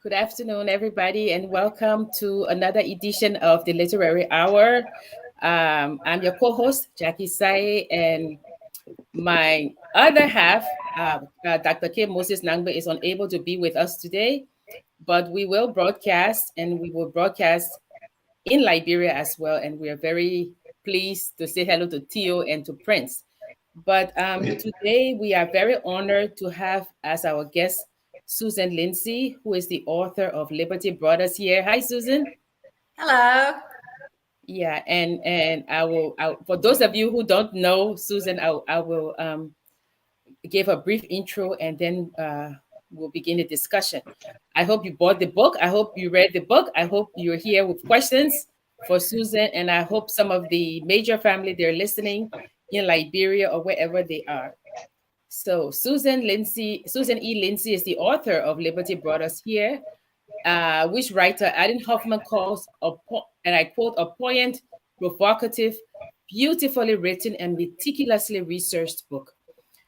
Good afternoon, everybody, and welcome to another edition of the Literary Hour. I'm your co-host, Jackie Sai, and my other half, Dr. Kim Moses Nangbe, is unable to be with us today, but we will broadcast, and we will broadcast in Liberia as well. And we are very pleased to say hello to Theo and to Prince. But today we are very honored to have as our guest Susan Lindsey, who is the author of Liberty Brought Us Here. Hi, Susan. Hello. Yeah, and for those of you who don't know Susan, I will give a brief intro and then we'll begin the discussion. I hope you bought the book. I hope you read the book. I hope you're here with questions for Susan, and I hope some of the major family they're listening in Liberia or wherever they are. So Susan E. Lindsey is the author of Liberty Brought Us Here, which writer Aden Hoffman calls, and I quote, a poignant, provocative, beautifully written, and meticulously researched book.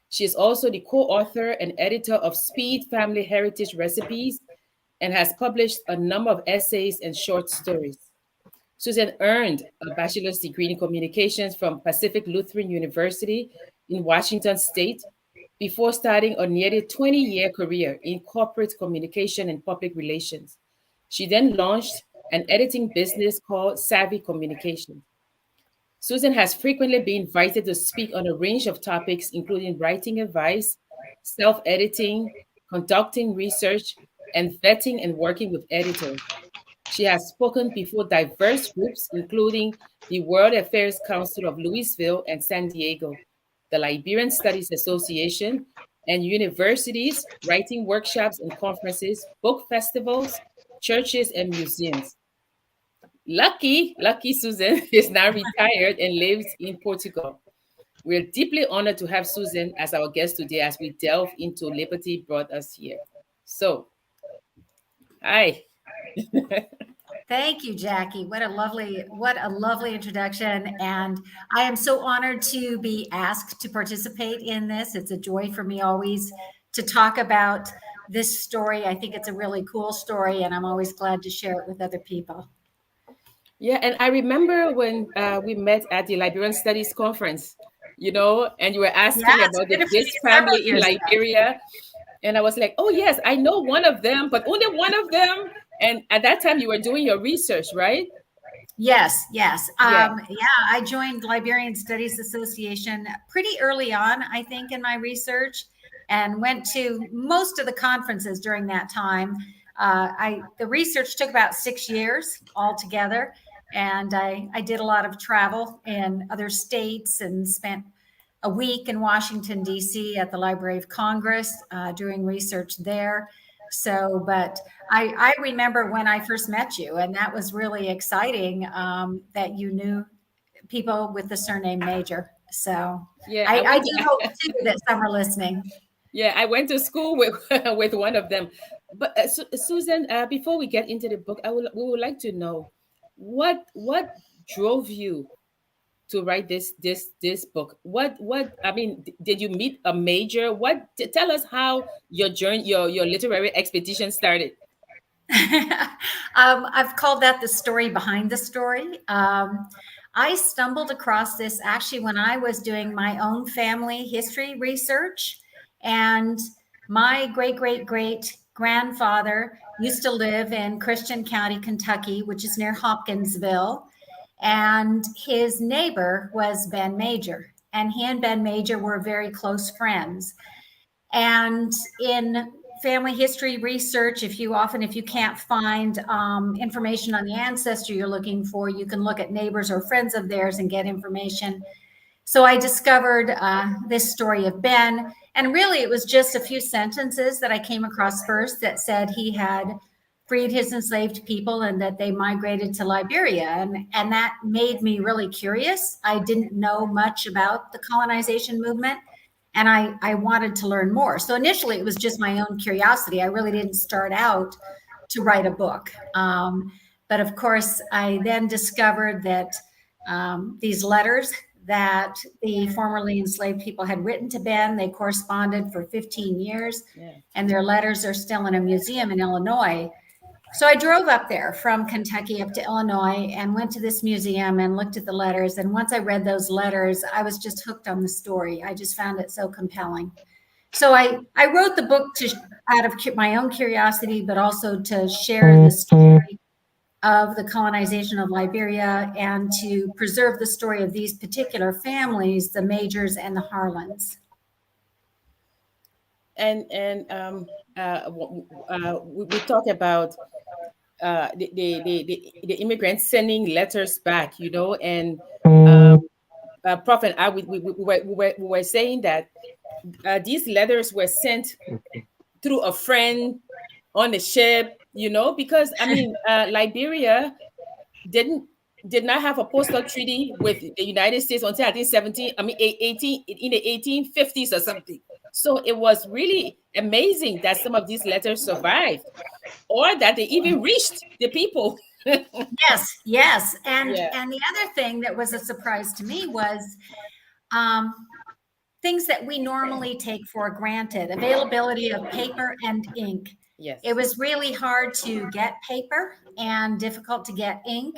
She is also the co-author and editor of Speed Family Heritage Recipes and has published a number of essays and short stories. Susan earned a bachelor's degree in communications from Pacific Lutheran University in Washington State before starting a nearly 20-year career in corporate communication and public relations. She then launched an editing business called Savvy Communications. Susan has frequently been invited to speak on a range of topics, including writing advice, self-editing, conducting research, and vetting and working with editors. She has spoken before diverse groups, including the World Affairs Council of Louisville and San Diego, the Liberian Studies Association, and universities, writing workshops and conferences, book festivals, churches, and museums. Lucky Susan is now retired and lives in Portugal. We're deeply honored to have Susan as our guest today as we delve into Liberty Brought Us Here. So, hi. Thank you, Jackie. What a lovely introduction. And I am so honored to be asked to participate in this. It's a joy for me always to talk about this story. I think it's a really cool story, and I'm always glad to share it with other people. Yeah, and I remember when we met at the Liberian Studies Conference, and you were Yeah, asking it's about been this several family in years ago. Liberia. And I was like, oh, yes, I know one of them, but only one of them. And at that time, you were doing your research, right? Yes. Yeah. Yeah, I joined Liberian Studies Association pretty early on, I think, in my research, and went to most of the conferences during that time. The research took about 6 years altogether, and I did a lot of travel in other states and spent a week in Washington, D.C. at the Library of Congress doing research there. But I remember when I first met you, and that was really exciting that you knew people with the surname Major. So Yeah, I do hope too that some are listening. Yeah, I went to school with with one of them. But Susan, before we get into the book, we would like to know what drove you to write this book. What I mean, did you meet a major? Tell us how your journey, your literary expedition started. I've called that the story behind the story. I stumbled across this actually when I was doing my own family history research. And my great grandfather used to live in Christian County, Kentucky, which is near Hopkinsville. And his neighbor was Ben Major. And he and Ben Major were very close friends. And in family history research, if you can't find information on the ancestor you're looking for, you can look at neighbors or friends of theirs and get information. So I discovered this story of Ben, and really it was just a few sentences that I came across first that said he had freed his enslaved people and that they migrated to Liberia. And that made me really curious. I didn't know much about the colonization movement, and I wanted to learn more. So initially it was just my own curiosity. I really didn't start out to write a book. But of course, I then discovered that these letters that the formerly enslaved people had written to Ben, they corresponded for 15 years, Yeah. and their letters are still in a museum in Illinois. So I drove up there from Kentucky up to Illinois and went to this museum and looked at the letters. And once I read those letters, I was just hooked on the story. I just found it so compelling. So I wrote the book out of my own curiosity, but also to share the story of the colonization of Liberia and to preserve the story of these particular families, the Majors and the Harlans. We talk about the immigrants sending letters back, and Prof and I, we were saying that these letters were sent through a friend on the ship, because I mean, Liberia didn't did not have a postal treaty with the United States until I think 18 in the 1850s or something. So it was really amazing that some of these letters survived, or that they even reached the people. Yes. And Yeah. the other thing that was a surprise to me was things that we normally take for granted: availability of paper and ink. Yes. It was really hard to get paper and difficult to get ink.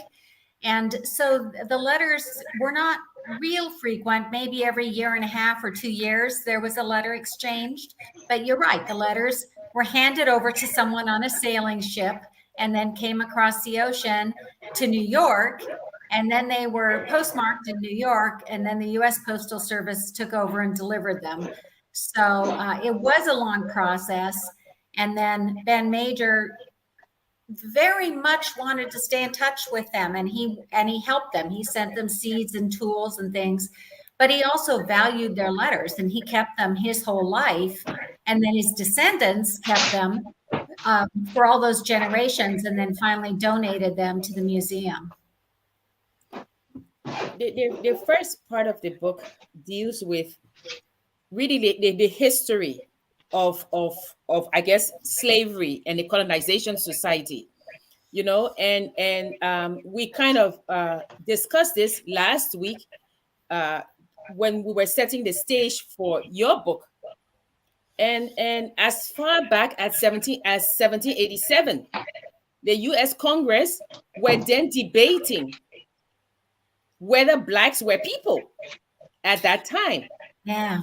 And so the letters were not real frequent. Maybe every year and a half or 2 years, there was a letter exchanged. But you're right, the letters were handed over to someone on a sailing ship and then came across the ocean to New York. And then they were postmarked in New York, and then the U.S. Postal Service took over and delivered them. So it was a long process. And then Ben Major very much wanted to stay in touch with them, and he helped them. He sent them seeds and tools and things, but he also valued their letters, and he kept them his whole life. And then his descendants kept them for all those generations, and then finally donated them to the museum. The first part of the book deals with really the history of I guess slavery and the colonization society, and we kind of discussed this last week when we were setting the stage for your book, and as far back as 1787, the U.S. Congress were then debating whether blacks were people at that time. Yeah.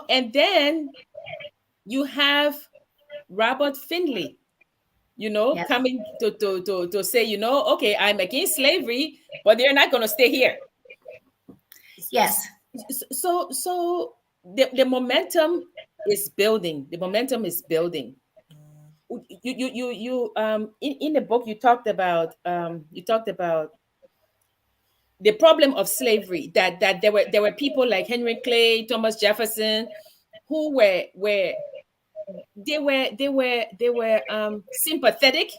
And then you have Robert Finley, Yes. coming to say, okay, I'm against slavery, but they're not going to stay here. Yes. So the momentum is building. The momentum is building. You in the book you talked about the problem of slavery, that there were people like Henry Clay, Thomas Jefferson, who were sympathetic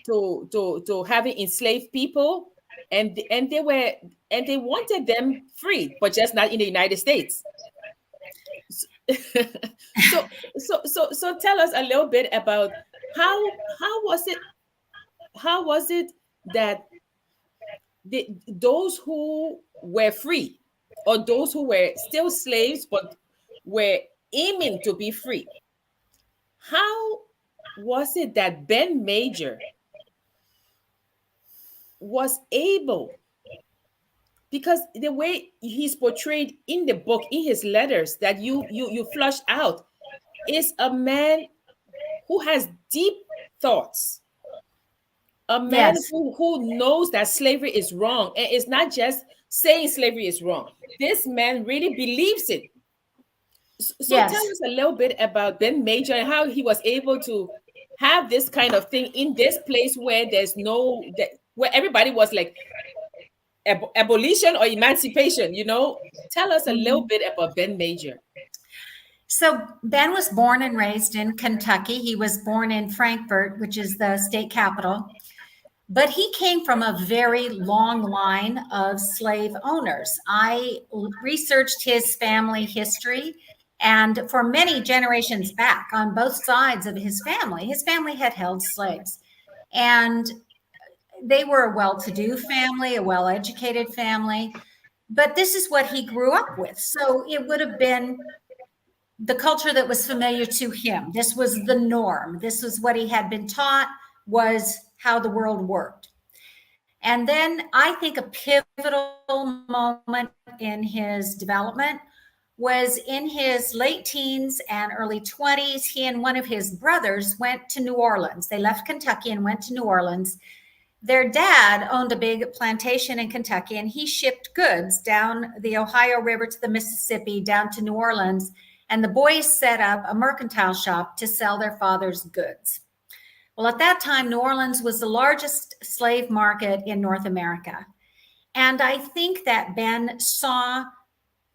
to having enslaved people, and they wanted them free, but just not in the United States. So tell us a little bit about how was it that those who were free, or those who were still slaves but were aiming to be free, how was it that Ben Major was able, because the way he's portrayed in the book, in his letters that you flushed out, is a man who has deep thoughts, a man Yes. who knows that slavery is wrong, and it's not just saying slavery is wrong. This man really believes it. So Yes. tell us a little bit about Ben Major and how he was able to have this kind of thing in this place where where everybody was like abolition or emancipation. Tell us a little bit about Ben Major. So Ben was born and raised in Kentucky. He was born in Frankfort, which is the state capital. But he came from a very long line of slave owners. I researched his family history, and for many generations back, on both sides of his family had held slaves. And they were a well-to-do family, a well-educated family. But this is what he grew up with. So it would have been the culture that was familiar to him. This was the norm. This was what he had been taught was how the world worked. And then I think a pivotal moment in his development was in his late teens and early 20s. He and one of his brothers went to New Orleans. They left Kentucky and went to New Orleans. Their dad owned a big plantation in Kentucky, and he shipped goods down the Ohio River to the Mississippi, down to New Orleans. And the boys set up a mercantile shop to sell their father's goods. Well, at that time, New Orleans was the largest slave market in North America. And I think that Ben saw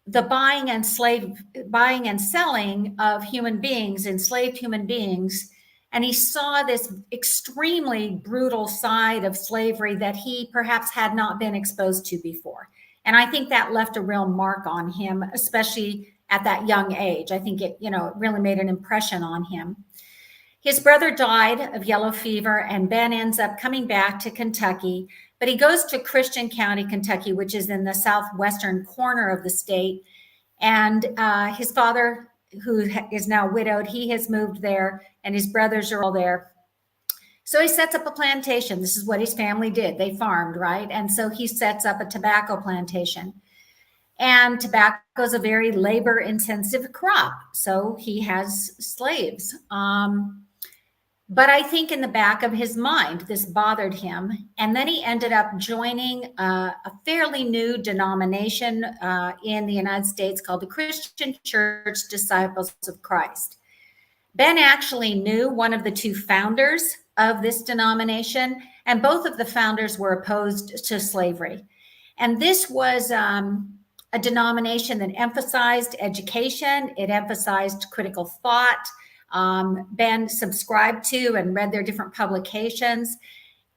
the buying and selling of human beings, enslaved human beings, and he saw this extremely brutal side of slavery that he perhaps had not been exposed to before. And I think that left a real mark on him, especially at that young age. I think it, it really made an impression on him. His brother died of yellow fever, and Ben ends up coming back to Kentucky, but he goes to Christian County, Kentucky, which is in the southwestern corner of the state. And his father, who is now widowed, he has moved there, and his brothers are all there. So he sets up a plantation. This is what his family did. They farmed, right? And so he sets up a tobacco plantation. And tobacco is a very labor-intensive crop. So he has slaves. But I think in the back of his mind, this bothered him. And then he ended up joining a fairly new denomination in the United States called the Christian Church Disciples of Christ. Ben actually knew one of the two founders of this denomination, and both of the founders were opposed to slavery. And this was a denomination that emphasized education. It emphasized critical thought. Ben subscribed to and read their different publications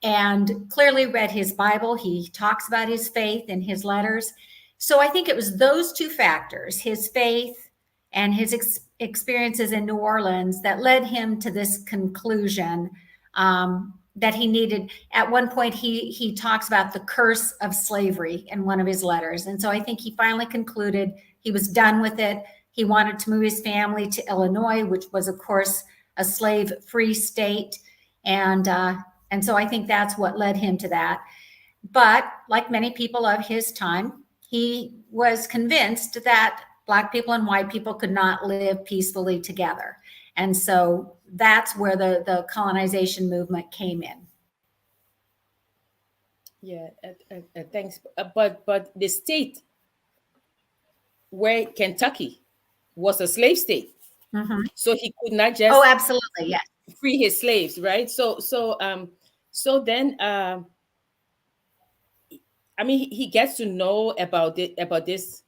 and clearly read his Bible. He talks about his faith in his letters. So I think it was those two factors, his faith and his experiences in New Orleans, that led him to this conclusion that he needed. At one point, he talks about the curse of slavery in one of his letters. And so I think he finally concluded he was done with it. He wanted to move his family to Illinois, which was, of course, a slave-free state. And so I think that's what led him to that. But like many people of his time, he was convinced that Black people and white people could not live peacefully together. And so that's where the colonization movement came in. Yeah, thanks. But the state where Kentucky was a slave state, so he could not just absolutely, yes, free his slaves, right? So then I mean, he gets to know about this.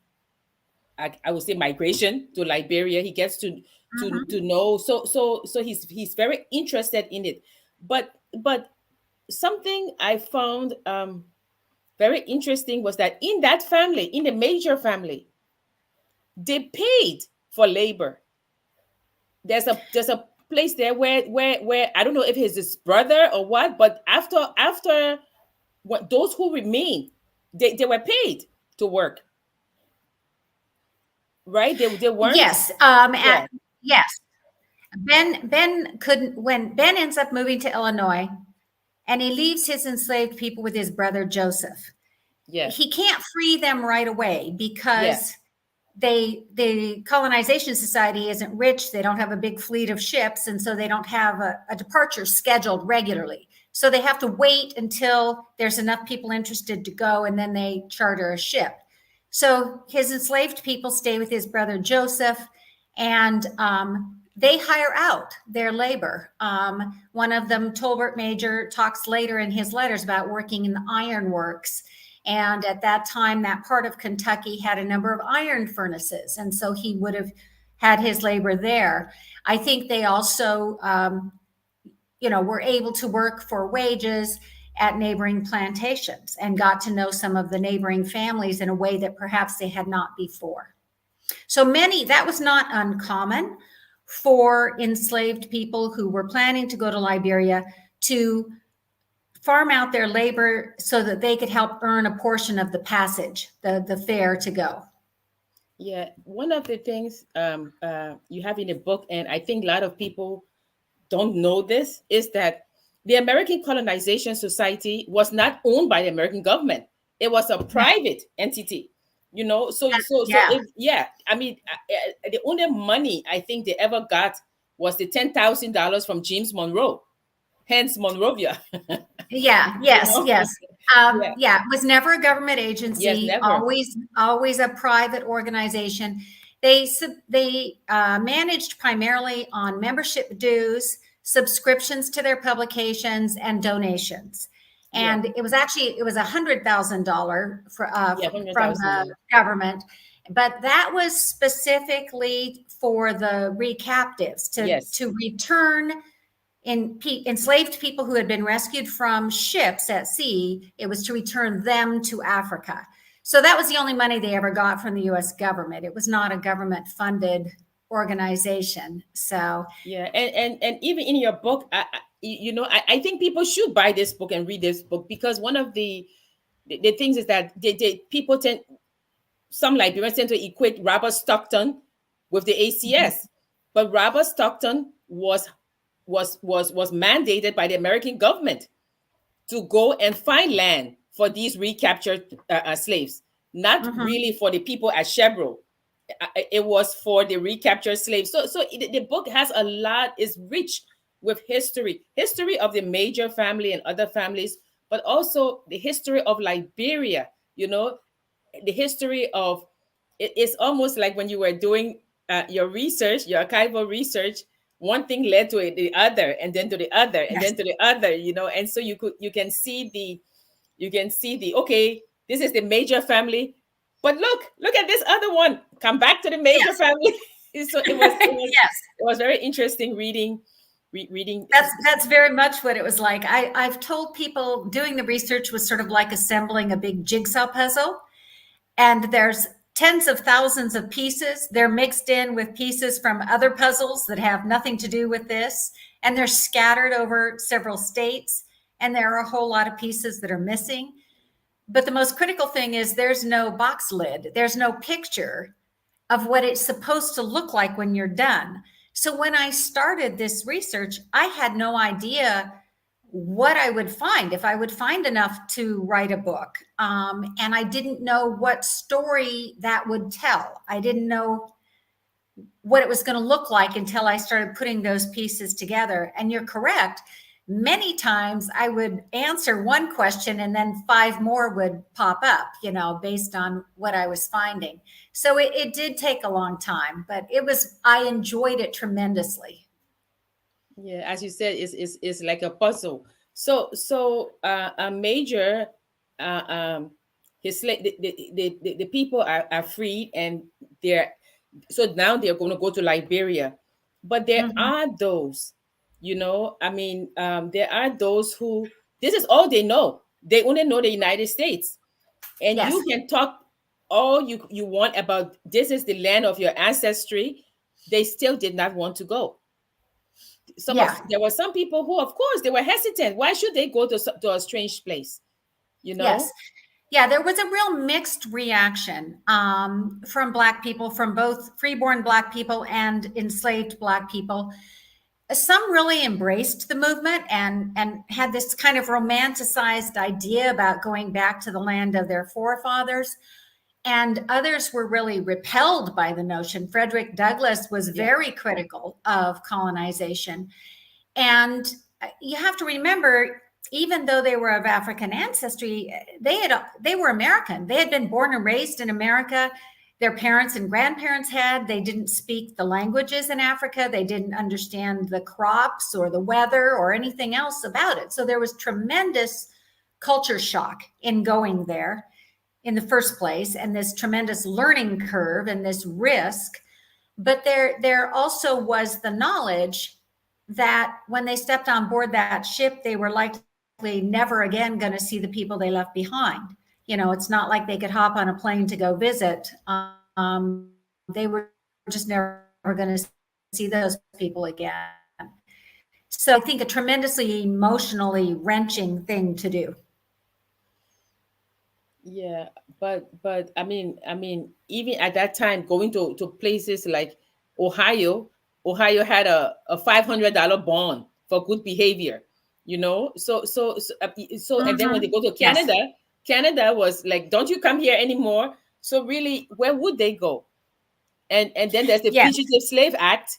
I would say migration to Liberia. He gets to know. So he's very interested in it. But something I found very interesting was that in that family, in the major family, they paid for labor. There's a place there where I don't know if it's his brother or what, but after what, those who remained, they were paid to work. Right? They weren't. Yes. Yes. Ben couldn't, when Ben ends up moving to Illinois and he leaves his enslaved people with his brother Joseph. Yes. He can't free them right away because the colonization society isn't rich. They don't have a big fleet of ships. And so they don't have a departure scheduled regularly. So they have to wait until there's enough people interested to go, and then they charter a ship. So his enslaved people stay with his brother Joseph, and they hire out their labor. One of them, Tolbert Major, talks later in his letters about working in the ironworks. And at that time, that part of Kentucky had a number of iron furnaces. And so he would have had his labor there. I think they also, were able to work for wages at neighboring plantations and got to know some of the neighboring families in a way that perhaps they had not before. So that was not uncommon for enslaved people who were planning to go to Liberia to farm out their labor so that they could help earn a portion of the passage, the fare to go. Yeah, one of the things you have in the book, and I think a lot of people don't know this, is that the American Colonization Society was not owned by the American government. It was a No, private entity, you know. So yeah, if, yeah, I mean, the only money I think they ever got was the $10,000 from James Monroe, hence Monrovia. yeah, You yes, know, yes. yeah, Yeah, it was never a government yes, agency, never, always a private organization. They managed primarily on membership dues, subscriptions to their publications, and donations. yeah, And it was $100,000 yeah, hundred from thousand, the yeah, government, but that was specifically for the recaptives yes, to return enslaved people who had been rescued from ships at sea. It was to return them to Africa. So that was the only money they ever got from the US government. It was not a government funded organization. So, yeah, and even in your book, you know, I think people should buy this book and read this book, because one of the things is that people tend, some Liberians tend to equate Robert Stockton with the ACS, but Robert Stockton was mandated by the American government to go and find land for these recaptured slaves, not mhm, really for the people at Chevron. It was for the recaptured slaves. So the book has a lot, is rich with history of the major family and other families, but also the history of Liberia. You know, the history of it's almost like when you were doing your research, your archival research, one thing led to the other, and then to the other, and yes, then to the other, you know. And so you can see the okay, this is the major family, but look at this other one, come back to the major yes, family. So yes. it was very interesting reading reading. That's very much what it was like. I've told people doing the research was sort of like assembling a big jigsaw puzzle. And there's tens of thousands of pieces. They're mixed in with pieces from other puzzles that have nothing to do with this. And they're scattered over several states. And there are a whole lot of pieces that are missing. But the most critical thing is there's no box lid, there's no picture of what it's supposed to look like when you're done. So when I started this research, I had no idea what I would find, if I would find enough to write a book. And I didn't know what story that would tell. I didn't know what it was going to look like until I started putting those pieces together. And you're correct. Many times I would answer one question and then five more would pop up, based on what I was finding. So it did take a long time, but I enjoyed it tremendously. Yeah, as you said, is like a puzzle. So a major, his the people are freed, and they're, so now they're going to go to Liberia, but there Mhm. are those, you know, I mean, there are those who, this is all they know. They only know the United States, and Yes. you can talk all you want about this is the land of your ancestry. They still did not want to go. Yeah. There were some people who, of course, they were hesitant. Why should they go to a strange place, you know? Yes. Yeah, there was a real mixed reaction from Black people, from both freeborn Black people and enslaved Black people. Some really embraced the movement and had this kind of romanticized idea about going back to the land of their forefathers. And others were really repelled by the notion. Frederick Douglass was Yeah, very critical of colonization. And you have to remember, even though they were of African ancestry, they were American. They had been born and raised in America. Their parents and grandparents had. They didn't speak the languages in Africa. They didn't understand the crops or the weather or anything else about it. So there was tremendous culture shock in going there in the first place, and this tremendous learning curve and this risk. But there also was the knowledge that when they stepped on board that ship, they were likely never again going to see the people they left behind. It's not like they could hop on a plane to go visit. They were just never going to see those people again. So it was, I think, a tremendously emotionally wrenching thing to do. Yeah, but I mean, even at that time, going to places like Ohio, Ohio had a $500 bond for good behavior, so and then when they Mhm. go to Yes. Canada, Canada was like, don't you come here anymore. So really, where would they go? And then there's the Yes. Fugitive Slave Act,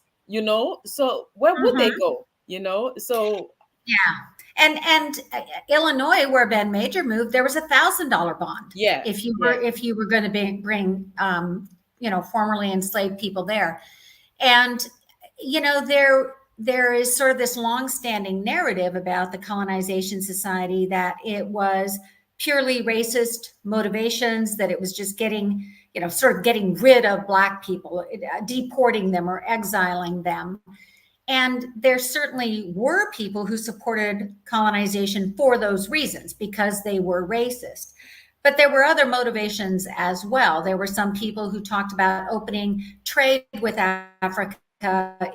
so where would they Mhm. go? So Yeah. And Illinois, where Ben Major moved, there was $1,000 bond yeah, if you yeah. were going to bring formerly enslaved people there. And there is sort of this long-standing narrative about the colonization society that it was purely racist motivations, that it was just getting sort of getting rid of black people, deporting them or exiling them. And there certainly were people who supported colonization for those reasons because they were racist. But there were other motivations as well. There were some people who talked about opening trade with Africa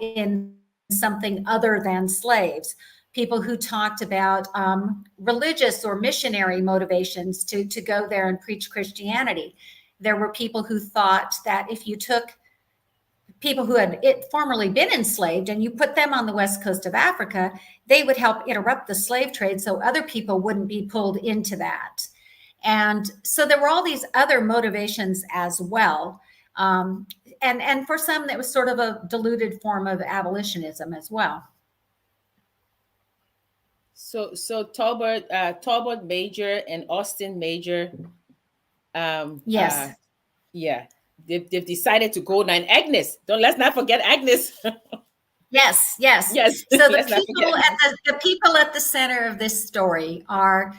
in something other than slaves. People who talked about religious or missionary motivations to go there and preach Christianity. There were people who thought that if you took people who had formerly been enslaved and you put them on the west coast of Africa, they would help interrupt the slave trade so other people wouldn't be pulled into that. And so there were all these other motivations as well. And for some, that was sort of a diluted form of abolitionism as well. So Talbot Major and Austin Major, um Yes. uh yeah, they've decided to go now. And Agnes, don't let's not forget Agnes. Yes, yes. Yes, So let's not forget Agnes. the people at the center of this story are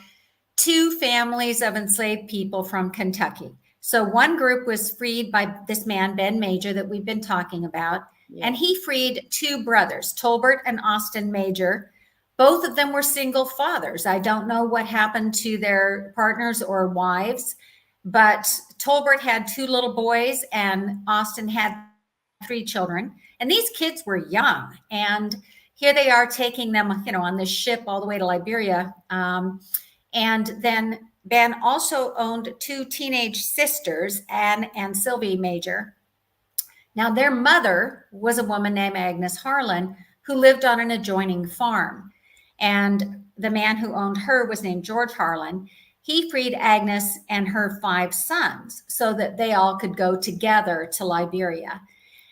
two families of enslaved people from Kentucky. So one group was freed by this man, Ben Major, that we've been talking about, and Yeah. he freed two brothers, Tolbert and Austin Major. Both of them were single fathers. I don't know what happened to their partners or wives, but Tolbert had two little boys and Austin had three children. And these kids were young. And here they are taking them, on this ship all the way to Liberia. And then Ben also owned two teenage sisters, Anne and Sylvie Major. Now, their mother was a woman named Agnes Harlan who lived on an adjoining farm. And the man who owned her was named George Harlan. He freed Agnes and her five sons so that they all could go together to Liberia.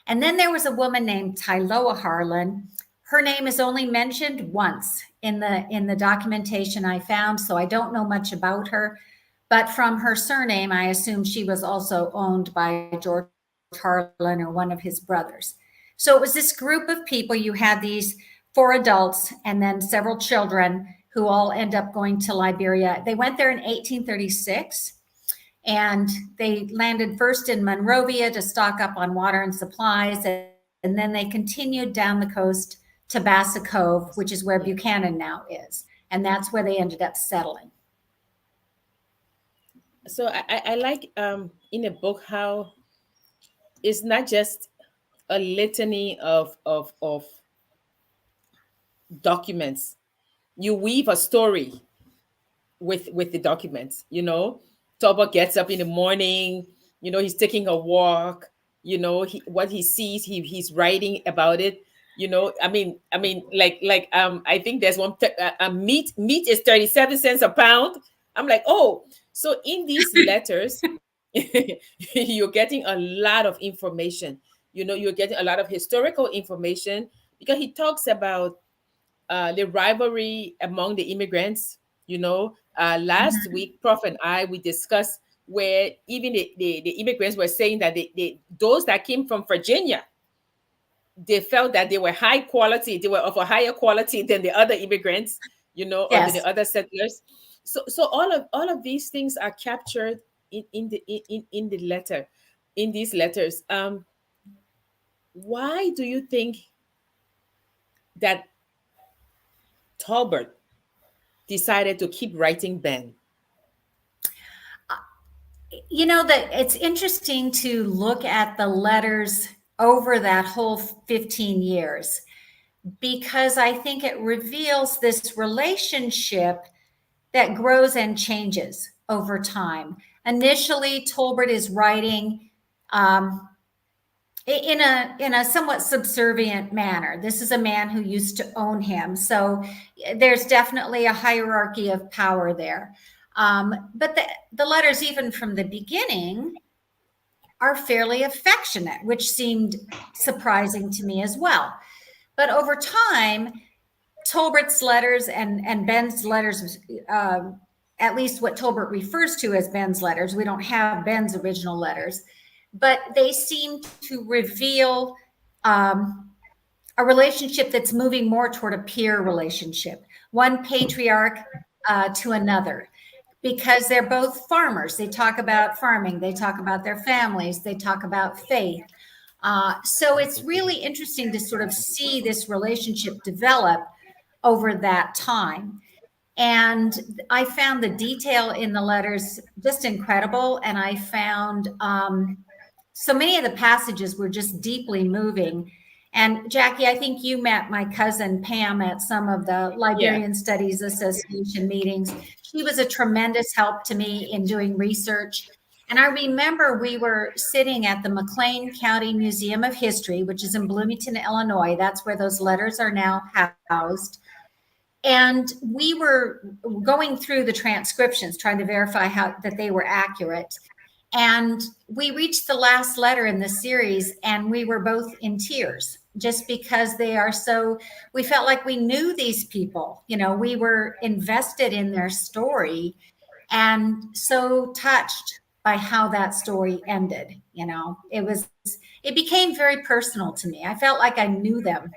And then there was a woman named Tyloa Harlan. Her name is only mentioned once in the documentation I found, so I don't know much about her. But from her surname, I assume she was also owned by George Harlan or one of his brothers. So it was this group of people. You had these four adults and then several children who all end up going to Liberia. They went there in 1836 and they landed first in Monrovia to stock up on water and supplies, and then they continued down the coast to Bassa Cove, which is where Yeah. Buchanan now is. And that's where they ended up settling. So I like in a book how it's not just a litany of documents. You weave a story with the documents. Toba gets up in the morning. He's taking a walk. What he sees, he's writing about it. I think there's one meat is 37 cents a pound. I'm like, oh, so in these letters, you're getting a lot of information. You're getting a lot of historical information because he talks about the rivalry among the immigrants. Last Mhm. week, Prof and I, we discussed where even the immigrants were saying that those that came from Virginia, they felt that they were high quality, they were of a higher quality than the other immigrants, or the Yes. other settlers. So all of these things are captured in the letter, in these letters. Why do you think that Talbot decided to keep writing Ben? That it's interesting to look at the letters over that whole 15 years because I think it reveals this relationship that grows and changes over time. Initially, Tolbert is writing um, in a somewhat subservient manner. This is a man who used to own him, so there's definitely a hierarchy of power there. But the letters, even from the beginning, are fairly affectionate, which seemed surprising to me as well. But over time, Tolbert's letters and Ben's letters, at least what Tolbert refers to as Ben's letters, we don't have Ben's original letters, but they seem to reveal a relationship that's moving more toward a peer relationship, one patriarch to another, because they're both farmers. They talk about farming, they talk about their families, they talk about faith. So it's really interesting to sort of see this relationship develop over that time. And I found the detail in the letters just incredible. And I found so many of the passages were just deeply moving. And Jackie, I think you met my cousin Pam at some of the Yeah. Liberian Studies Association meetings. She was a tremendous help to me in doing research. And I remember we were sitting at the McLean County Museum of History, which is in Bloomington, Illinois. That's where those letters are now housed. And we were going through the transcriptions, trying to verify that they were accurate. And we reached the last letter in the series, and we were both in tears just because they are so, we felt like we knew these people. We were invested in their story and so touched by how that story ended. It became very personal to me. I felt like I knew them.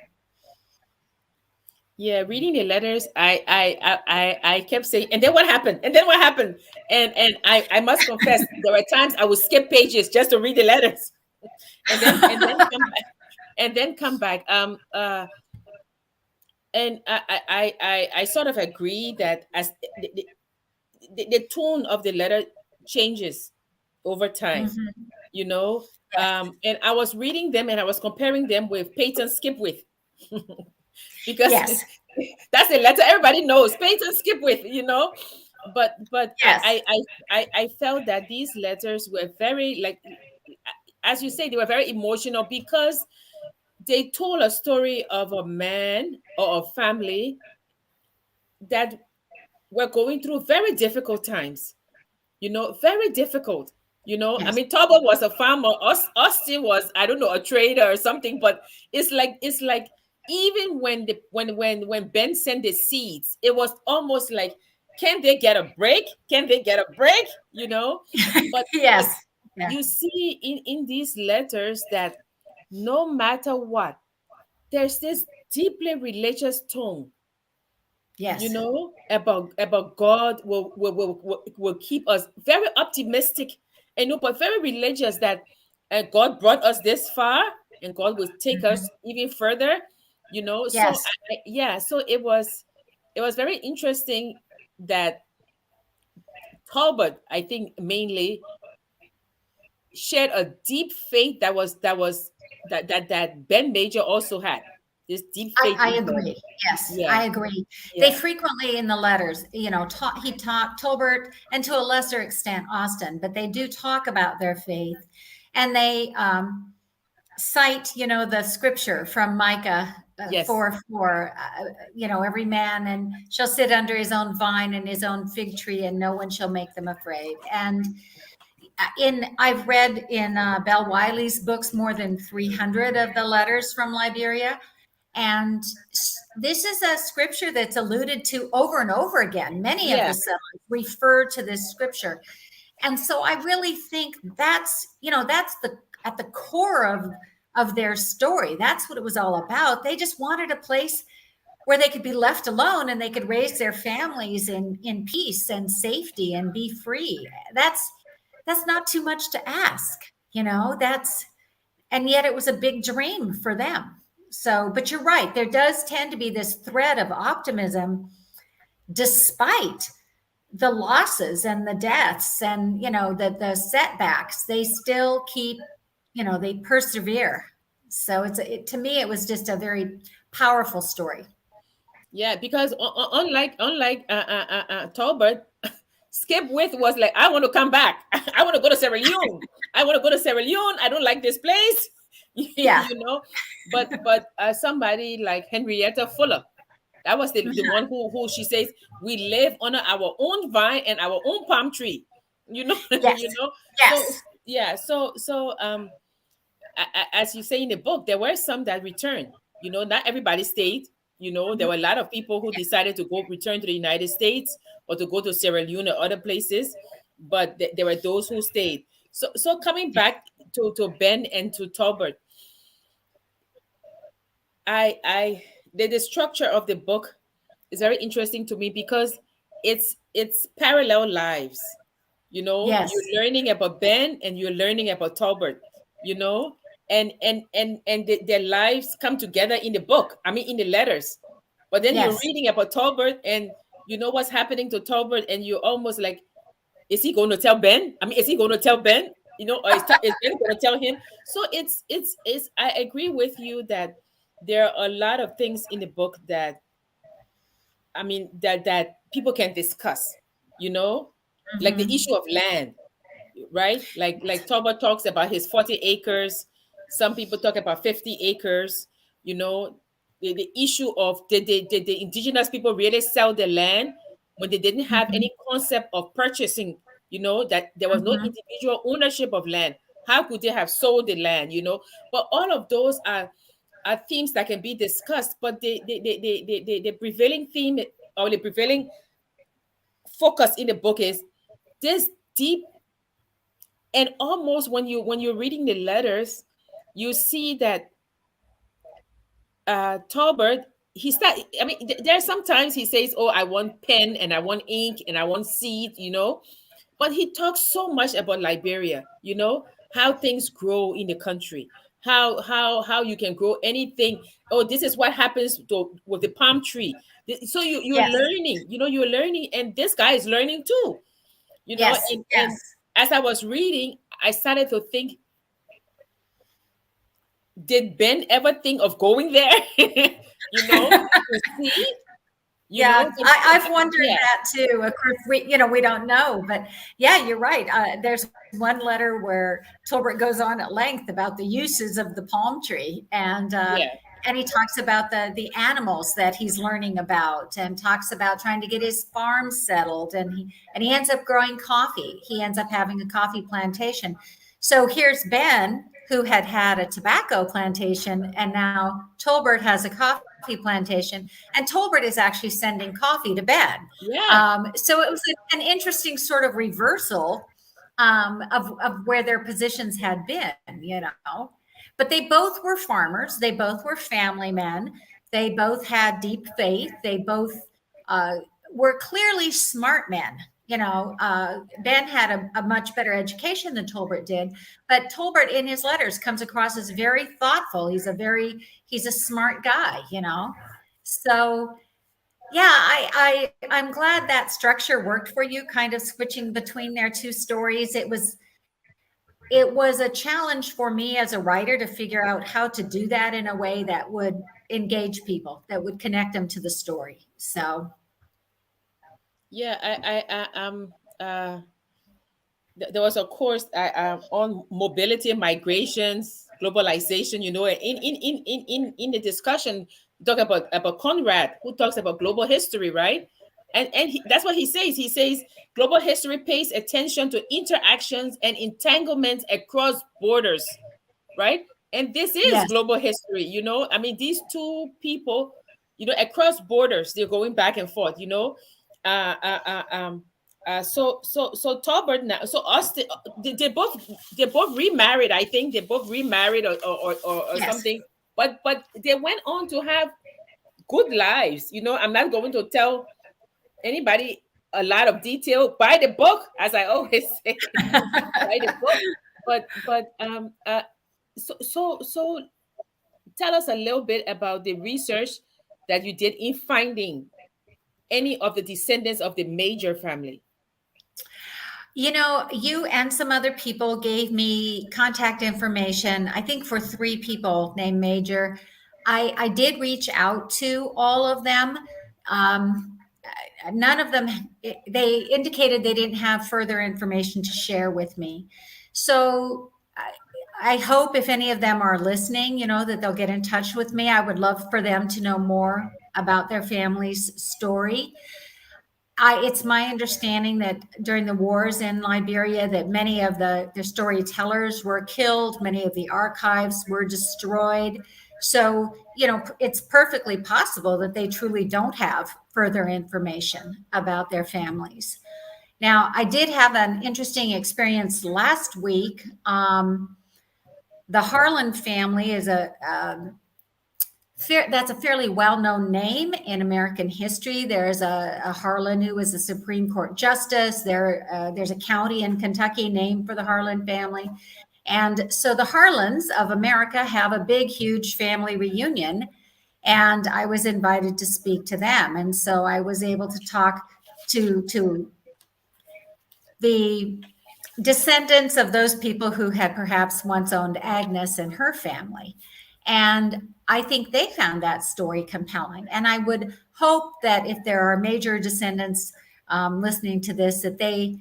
Yeah, reading the letters, I kept saying, and then what happened? And then what happened? And I must confess, there were times I would skip pages just to read the letters, and then come back, and then come back. And I sort of agree that as the tone of the letter changes over time, Mhm. you know. Yes. And I was reading them and I was comparing them with Peyton Skipwith because Yes. that's a letter everybody knows. Peyton Skipwith. But Yes. I felt that these letters were very, like, as you say, they were very emotional because they told a story of a man or a family that were going through very difficult times. Very difficult. I Yes. mean, Talbot was a farmer. Austin was, I don't know, a trader or something. But it's like even when Ben sent the seeds, it was almost like, can they get a break? Can they get a break? But Yes. Yeah. you see in these letters that no matter what, there's this deeply religious tone, Yes. about God will keep us very optimistic, and but very religious, that God brought us this far and God will take Mhm. us even further. So Yes. yeah, so it was very interesting that Talbot, I think, mainly shared a deep faith that Ben Major also had, this deep faith I in God. agree. Yes, Yeah, I agree. They yeah, frequently in the letters, he talked Tolbert and to a lesser extent Austin, but they do talk about their faith, and they cite, the scripture from Micah yes, 4:4. Every man and shall sit under his own vine and his own fig tree, and no one shall make them afraid. And I've read in Belle Wiley's books more than 300 of the letters from Liberia. And this is a scripture that's alluded to over and over again. Many of the yeah. settlers refer to this scripture. And so I really think that's the at the core of their story. That's what it was all about. They just wanted a place where they could be left alone and they could raise their families in peace and safety and be free. That's not too much to ask, that's and yet it was a big dream for them. So, but you're right, there does tend to be this thread of optimism despite the losses and the deaths and the setbacks. They still keep, they persevere. So to me it was just a very powerful story. Yeah, because unlike Talbot, Skip with was like, I want to come back. I want to go to Sierra Leone. I want to go to Sierra Leone. I don't like this place. Yeah. You know, but somebody like Henrietta Fuller, that was the one who she says, we live under our own vine and our own palm tree. You know, Yes. you know. So Yes. yeah, so as you say in the book, there were some that returned. You know, not everybody stayed. You know, there Mhm. were a lot of people who decided to go return to the United States or to go to Sierra Leone or other places, but there were those who stayed. So coming back to Ben and to Tolbert, I the structure of the book is very interesting to me because it's parallel lives. You know, Yes. you're learning about Ben and you're learning about Tolbert, you know, and their lives come together in the book. I mean, in the letters. But then you're Yes. reading about Tolbert and you know what's happening to Tolbert, and you're almost like, is he going to tell Ben? I mean, is he going to tell Ben? You know, or is Ben going to tell him? So it's. I agree with you that there are a lot of things in the book that, I mean, that people can discuss. You know, like the Mhm. issue of land, right? Like Toba talks about his 40 acres. Some people talk about 50 acres. You know, the issue of did the indigenous people really sell the land when they didn't have Mhm. any concept of purchasing, you know, that there was no Mhm. individual ownership of land. How could they have sold the land, you know? But all of those are themes that can be discussed, but the prevailing theme or the prevailing focus in the book is this deep, and almost when you're reading the letters, you see that Talbert, he start, I mean, there are sometimes he says, oh, I want pen and I want ink and I want seed, you know, but he talks so much about Liberia, you know, how things grow in the country, how you can grow anything. Oh, this is what happens with the palm tree. So you're Yes. learning, you know, you're learning, and this guy is learning too, you know. Yes. And Yes. as I was reading, I started to think, did Ben ever think of going there? You know, to see, you know, Yeah, I've wondered yeah, that too. Of course, we don't know, but yeah, you're right. There's one letter where Tolbert goes on at length about the uses of the palm tree, yeah, and he talks about the animals that he's learning about, and talks about trying to get his farm settled, and he ends up growing coffee. He ends up having a coffee plantation. So here's Ben, who had a tobacco plantation, and now Tolbert has a coffee plantation, and Tolbert is actually sending coffee to Ben. yeah, So it was an interesting sort of reversal of where their positions had been, you know. But they both were farmers. They both were family men. They both had deep faith. They both uh, were clearly smart men. You know, Ben had a much better education than Tolbert did, but Tolbert in his letters comes across as very thoughtful. He's a smart guy, you know. So yeah, I'm glad that structure worked for you, kind of switching between their two stories. It was a challenge for me as a writer to figure out how to do that in a way that would engage people, that would connect them to the story. So yeah. Uh, there was a course on mobility, migrations, globalization. You know, in the discussion, talk about Conrad, who talks about global history, right? And that's what he says. He says global history pays attention to interactions and entanglements across borders, right? And this is yes, global history, you know. I mean, these two people, you know, across borders, they're going back and forth, you know. Uh, uh, uh, um, so Tolbert now, so Austin, they both remarried. I think they both remarried or yes. something. But they went on to have good lives. You know, I'm not going to tell anybody a lot of detail. Buy the book, as I always say. Buy the book. But so tell us a little bit about the research that you did in finding any of the descendants of the Major family. You know, you and some other people gave me contact information, I think for three people named Major. I did reach out to all of them. Um, none of them, they indicated they didn't have further information to share with me. So I hope if any of them are listening, that they'll get in touch with me. I would love for them to know more about their family's story. It's my understanding that during the wars in Liberia, that many of the storytellers were killed, many of the archives were destroyed. So, it's perfectly possible that they truly don't have further information about their families. Now, I did have an interesting experience last week. The Harlan family is that's a fairly well-known name in American history. There's a Harlan who was a Supreme Court justice. There's a county in Kentucky named for the Harlan family. And so the Harlans of America have a big, huge family reunion. And I was invited to speak to them. And so I was able to talk to the descendants of those people who had perhaps once owned Agnes and her family. And I think they found that story compelling. And I would hope that if there are major descendants listening to this, that they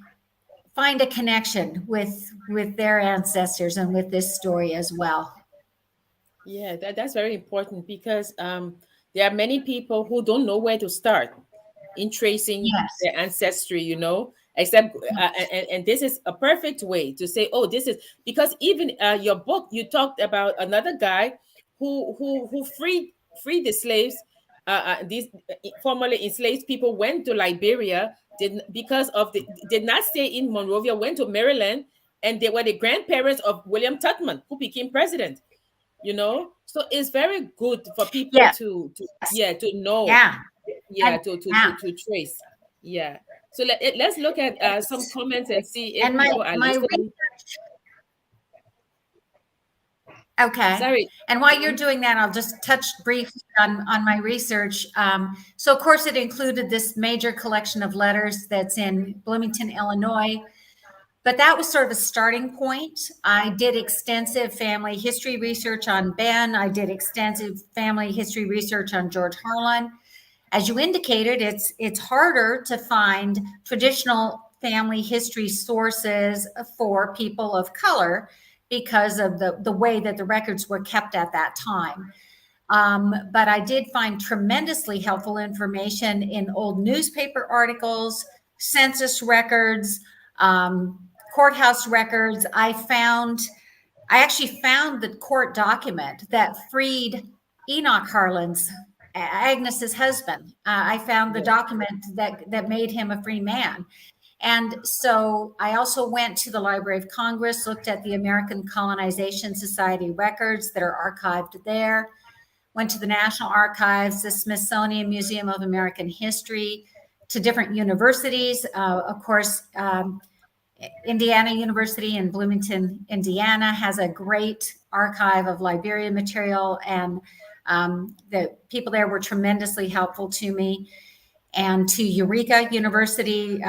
find a connection with their ancestors and with this story as well. Yeah, that's very important because there are many people who don't know where to start in tracing Yes. their ancestry, except, and this is a perfect way to say, oh, this is because even your book, you talked about another guy who freed the slaves. These formerly enslaved people went to Liberia, did not stay in Monrovia, went to Maryland, and they were the grandparents of William Tubman, who became president. So it's very good for people Yes. to know, Yeah. yeah, And yeah. to trace, yeah. So let's look at some comments and see if And my people are my listening. Okay. Sorry. And while you're doing that, I'll just touch briefly on my research. So, of course, it included this major collection of letters that's in Bloomington, Illinois. But that was sort of a starting point. I did extensive family history research on Ben. I did extensive family history research on George Harlan. As you indicated, it's harder to find traditional family history sources for people of color because of the way that the records were kept at that time. But I did find tremendously helpful information in old newspaper articles, census records, courthouse records. I actually found the court document that freed Enoch Harlan's, Agnes's husband. I found the document that made him a free man. And so I also went to the Library of Congress, looked at the American Colonization Society records that are archived there, went to the National Archives, the Smithsonian Museum of American History, to different universities. Of course, Indiana University in Bloomington, Indiana has a great archive of Liberia material, and the people there were tremendously helpful to me. And to Eureka University,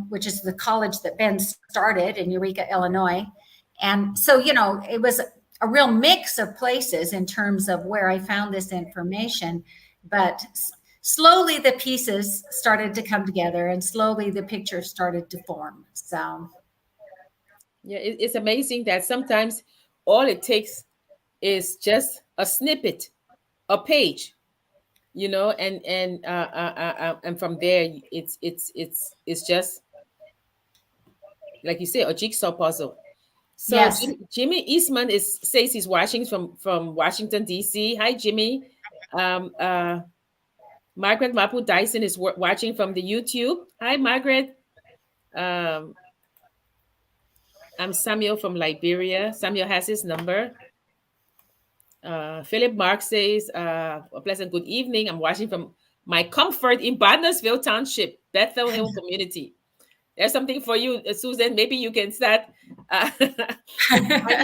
which is the college that Ben started in Eureka, Illinois. And so, it was a real mix of places in terms of where I found this information, but slowly the pieces started to come together and slowly the picture started to form. So Yeah, it's amazing that sometimes all it takes is just a snippet, a page, and from there it's just like you say, a jigsaw puzzle. So yes. Jimmy Eastman says he's watching from Washington D.C. Hi, Jimmy. Um, uh, Margaret Mapu Dyson is watching from the YouTube. Hi, Margaret. Um, I'm Samuel from Liberia. Samuel has his number. Philip Mark says, a pleasant good evening. I'm watching from my comfort in Barnesville Township, Bethel Hill Community. There's something for you, Susan. Maybe you can start finding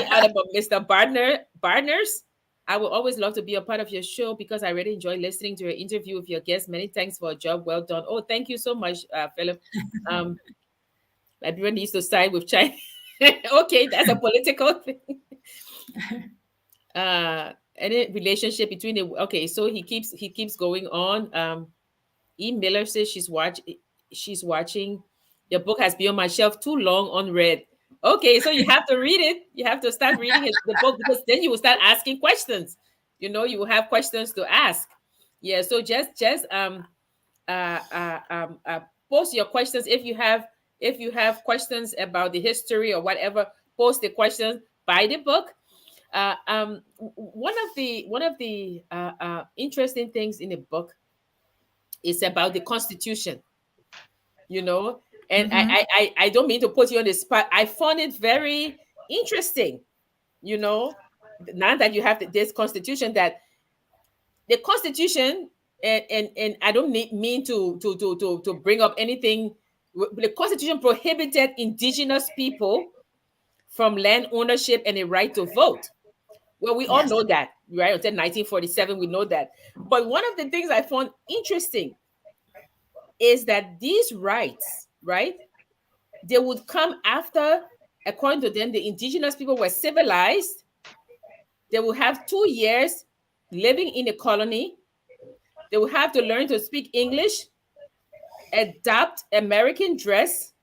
out about Mr. Bardners. I would always love to be a part of your show because I really enjoy listening to your interview with your guests. Many thanks for a job well done. Oh, thank you so much, Philip. Everyone needs to side with China. Okay, that's a political thing. Any relationship between the okay, so he keeps going on. E. Miller says she's watching. The book has been on my shelf too long unread. Okay, so you have to read it. You have to start reading the book, because then you will start asking questions. You will have questions to ask. Yeah, so just uh, uh, um, uh, post your questions if you have questions about the history or whatever. Post the questions. Buy the book. One of the interesting things in the book is about the Constitution. You know, and I, Mm-hmm. I I I don't mean to put you on the spot. I found it very interesting. You know, now that you have this Constitution, that the Constitution, and I don't mean to bring up anything. The Constitution prohibited indigenous people from land ownership and a right to vote. Well, we all Yes. know that, right? Until 1947, we know that. But one of the things I found interesting is that these rights, right, they would come after, according to them, the indigenous people were civilized. They will have 2 years living in a colony. They will have to learn to speak English, adapt American dress,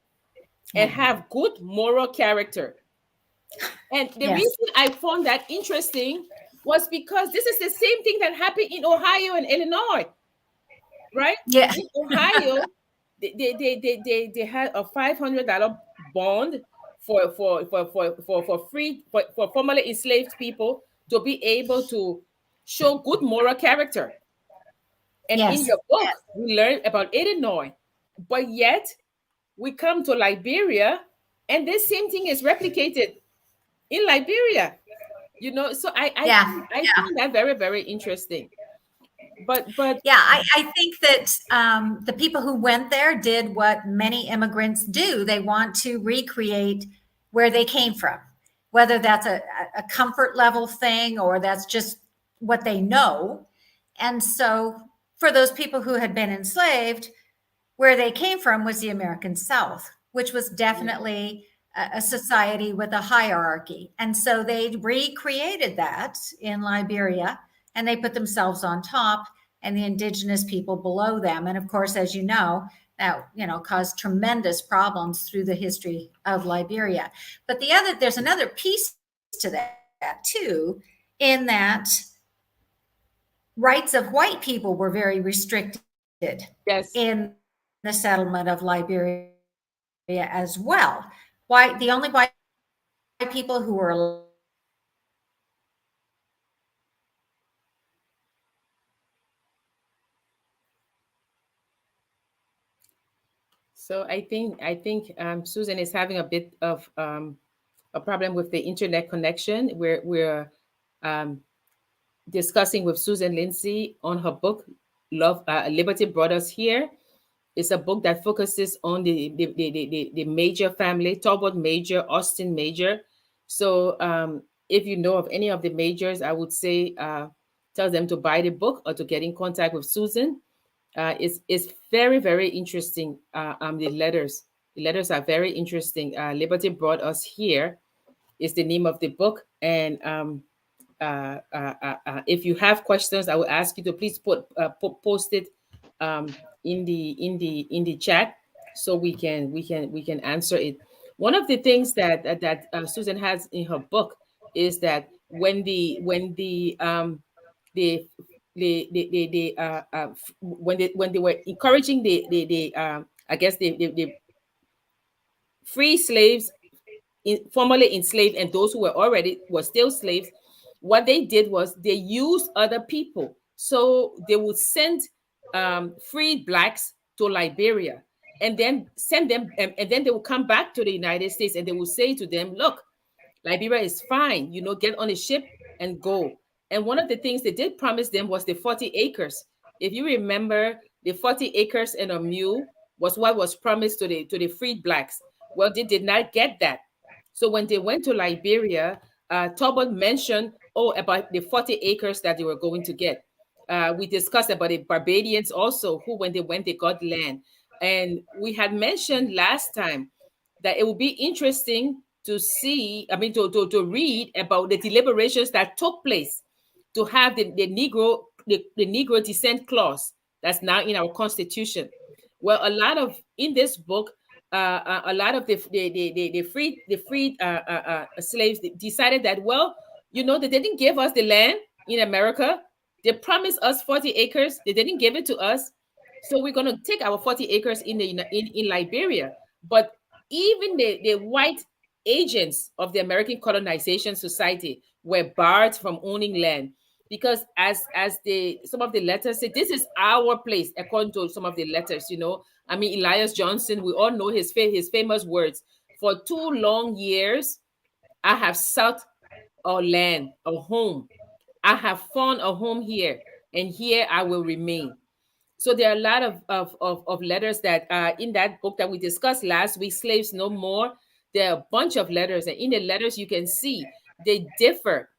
and Yeah. have good moral character. And the Yes. reason I found that interesting was because this is the same thing that happened in Ohio and Illinois, right? Yeah. In Ohio, they had a $500 bond for free for formerly enslaved people to be able to show good moral character. And in Yes. your book, we learn about Illinois, but yet we come to Liberia, and this same thing is replicated in Liberia. So I I Yeah. find, I find that very, very interesting. But Yeah, I think that the people who went there did what many immigrants do. They want to recreate where they came from, whether that's a comfort level thing or that's just what they know. And so, for those people who had been enslaved, where they came from was the American South, which was definitely a society with a hierarchy. And so they recreated that in Liberia and they put themselves on top and the indigenous people below them. And of course, as you know, that caused tremendous problems through the history of Liberia. But there's another piece to that too, in that rights of white people were very restricted yes. in the settlement of Liberia as well. Why the only white people who were allowed to settle in Liberia were African Americans and So I think Susan is having a bit of a problem with the internet connection. We're um, discussing with Susan Lindsey on her book, Love Liberty Brought Us Here. It's a book that focuses on the Major family, Talbot Major, Austin Major. So if you know of any of the majors, I would say tell them to buy the book or to get in contact with Susan. It's very, very interesting. The letters are very interesting. Liberty Brought Us Here is the name of the book. And if you have questions, I will ask you to please post it in the chat, so we can answer it. One of the things that Susan has in her book is that the when they were encouraging the I guess the free slaves, formerly enslaved, and those who were still slaves, what they did was they used other people. So they would send freed blacks to Liberia, and then send them, and then they would come back to the United States, and they would say to them, look, Liberia is fine, get on a ship and go. And one of the things they did promise them was the 40 acres. If you remember, the 40 acres and a mule was what was promised to the freed blacks. Well, they did not get that. So when they went to Liberia, Talbot mentioned, about the 40 acres that they were going to get. We discussed about the Barbadians also, who, when they went, they got land. And we had mentioned last time that it would be interesting to see, I mean, to read about the deliberations that took place to have the Negro descent clause that's now in our Constitution. Well, a lot of in this book, a lot of the freed slaves decided that, well, they didn't give us the land in America. They promised us 40 acres. They didn't give it to us. So we're going to take our 40 acres in Liberia. But even the white agents of the American Colonization Society were barred from owning land, because as the some of the letters say, this is our place, according to some of the letters. I mean, Elias Johnson, we all know his famous words: for 2 long years I have sought a land, a home. I have found a home here, and here I will remain. So there are a lot of letters that in that book that we discussed last week, Slaves No More. There are a bunch of letters, and in the letters you can see they differ.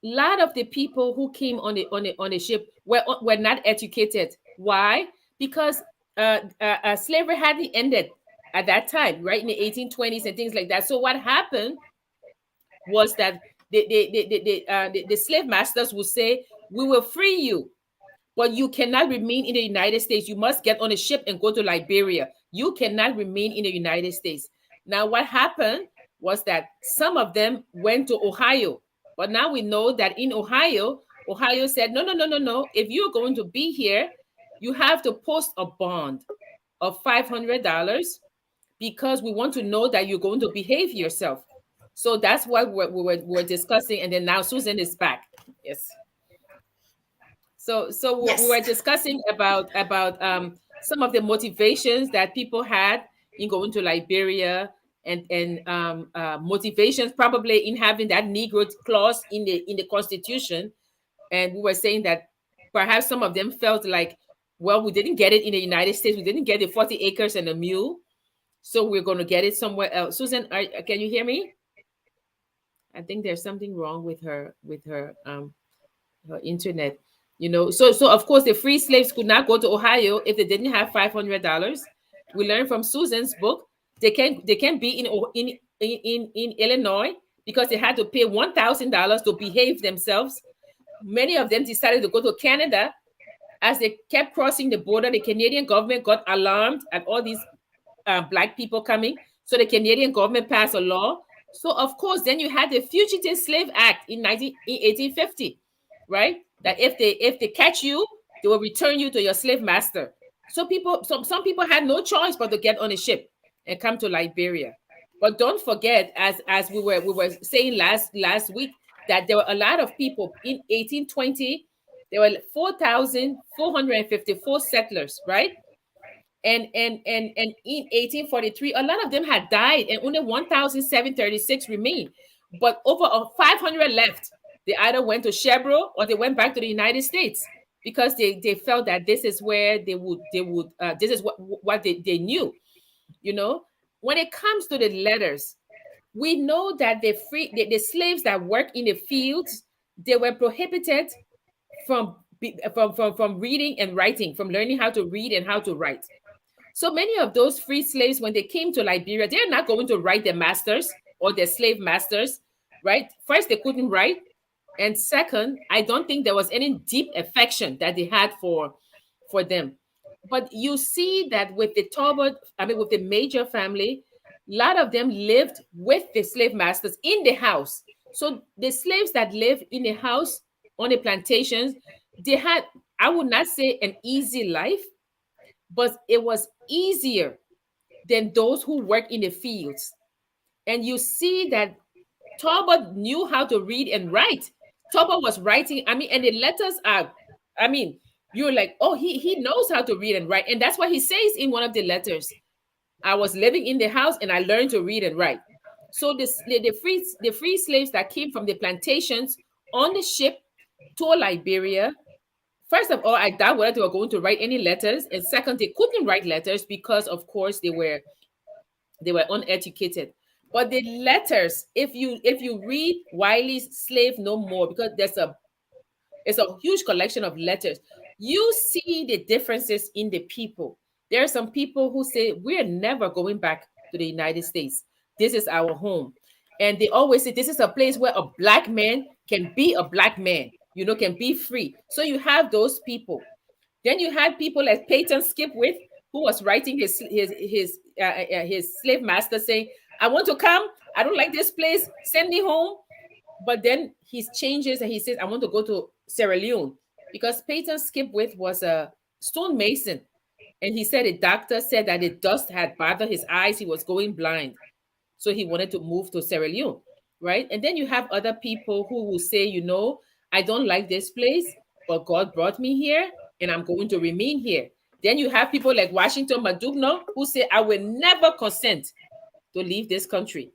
A lot of the people who came on the ship were not educated. Why? Because slavery hadn't ended at that time, right, in the 1820s and things like that. So what happened was that the slave masters would say, "We will free you, but you cannot remain in the United States. You must get on a ship and go to Liberia. You cannot remain in the United States." Now, what happened was that some of them went to Ohio. But now we know that in Ohio, Ohio said, no, no, no, no, no. If you're going to be here, you have to post a bond of $500, because we want to know that you're going to behave yourself. So that's what we're discussing. And then now Susan is back. Yes. So we were Yes. discussing about some of the motivations that people had in going to Liberia, and motivations probably in having that Negro clause in the Constitution. And we were saying that perhaps some of them felt like, well, we didn't get it in the United States. We didn't get the 40 acres and a mule, so we're going to get it somewhere else. Susan, can you hear me? I think there's something wrong with her internet. So of course the free slaves could not go to Ohio if they didn't have $500. We learned from Susan's book they can be in Illinois, because they had to pay $1,000 to behave themselves. Many of them decided to go to Canada. As they kept crossing the border, the Canadian government got alarmed at all these Black people coming. So the Canadian government passed a law. So of course, then you had the Fugitive Slave Act in 1850, right? That if they catch you, they will return you to your slave master. So some people had no choice but to get on a ship and come to Liberia. But don't forget, as we were saying last week, that there were a lot of people in 1820. There were 4,454 settlers, right? And in 1843, a lot of them had died, and only 1,736 remained. But over 500 left. They either went to Chevron or they went back to the United States, because they felt that this is where they would this is what they knew. When it comes to the letters, we know that the slaves that work in the fields, they were prohibited from reading and writing, from learning how to read and how to write. So many of those free slaves, when they came to Liberia, they're not going to write their masters or their slave masters, right? First, they couldn't write. And second, I don't think there was any deep affection that they had for them. But you see that with with the Major family, a lot of them lived with the slave masters in the house. So the slaves that lived in the house on the plantations, they had, I would not say an easy life, but it was easier than those who work in the fields. And you see that Talbot knew how to read and write. Talbot was writing, and the letters are, you're like, oh, he knows how to read and write. And that's what he says in one of the letters. I was living in the house and I learned to read and write. So the free slaves that came from the plantations on the ship to Liberia, first of all, I doubt whether they were going to write any letters. And second, they couldn't write letters because, of course, they were uneducated. But the letters, if you read Wiley's Slave No More, because it's a huge collection of letters, you see the differences in the people. There are some people who say, we're never going back to the United States. This is our home. And they always say, this is a place where a Black man can be a Black man, can be free. So you have those people. Then you had people like Peyton Skipwith, who was writing his slave master saying, "I want to come. I don't like this place. Send me home." But then he changes and he says, "I want to go to Sierra Leone," because Peyton Skipwith was a stonemason, and he said a doctor said that the dust had bothered his eyes. He was going blind, so he wanted to move to Sierra Leone, right? And then you have other people who will say, "I don't like this place, but God brought me here, and I'm going to remain here." Then you have people like Washington Madugno who say, "I will never consent to leave this country."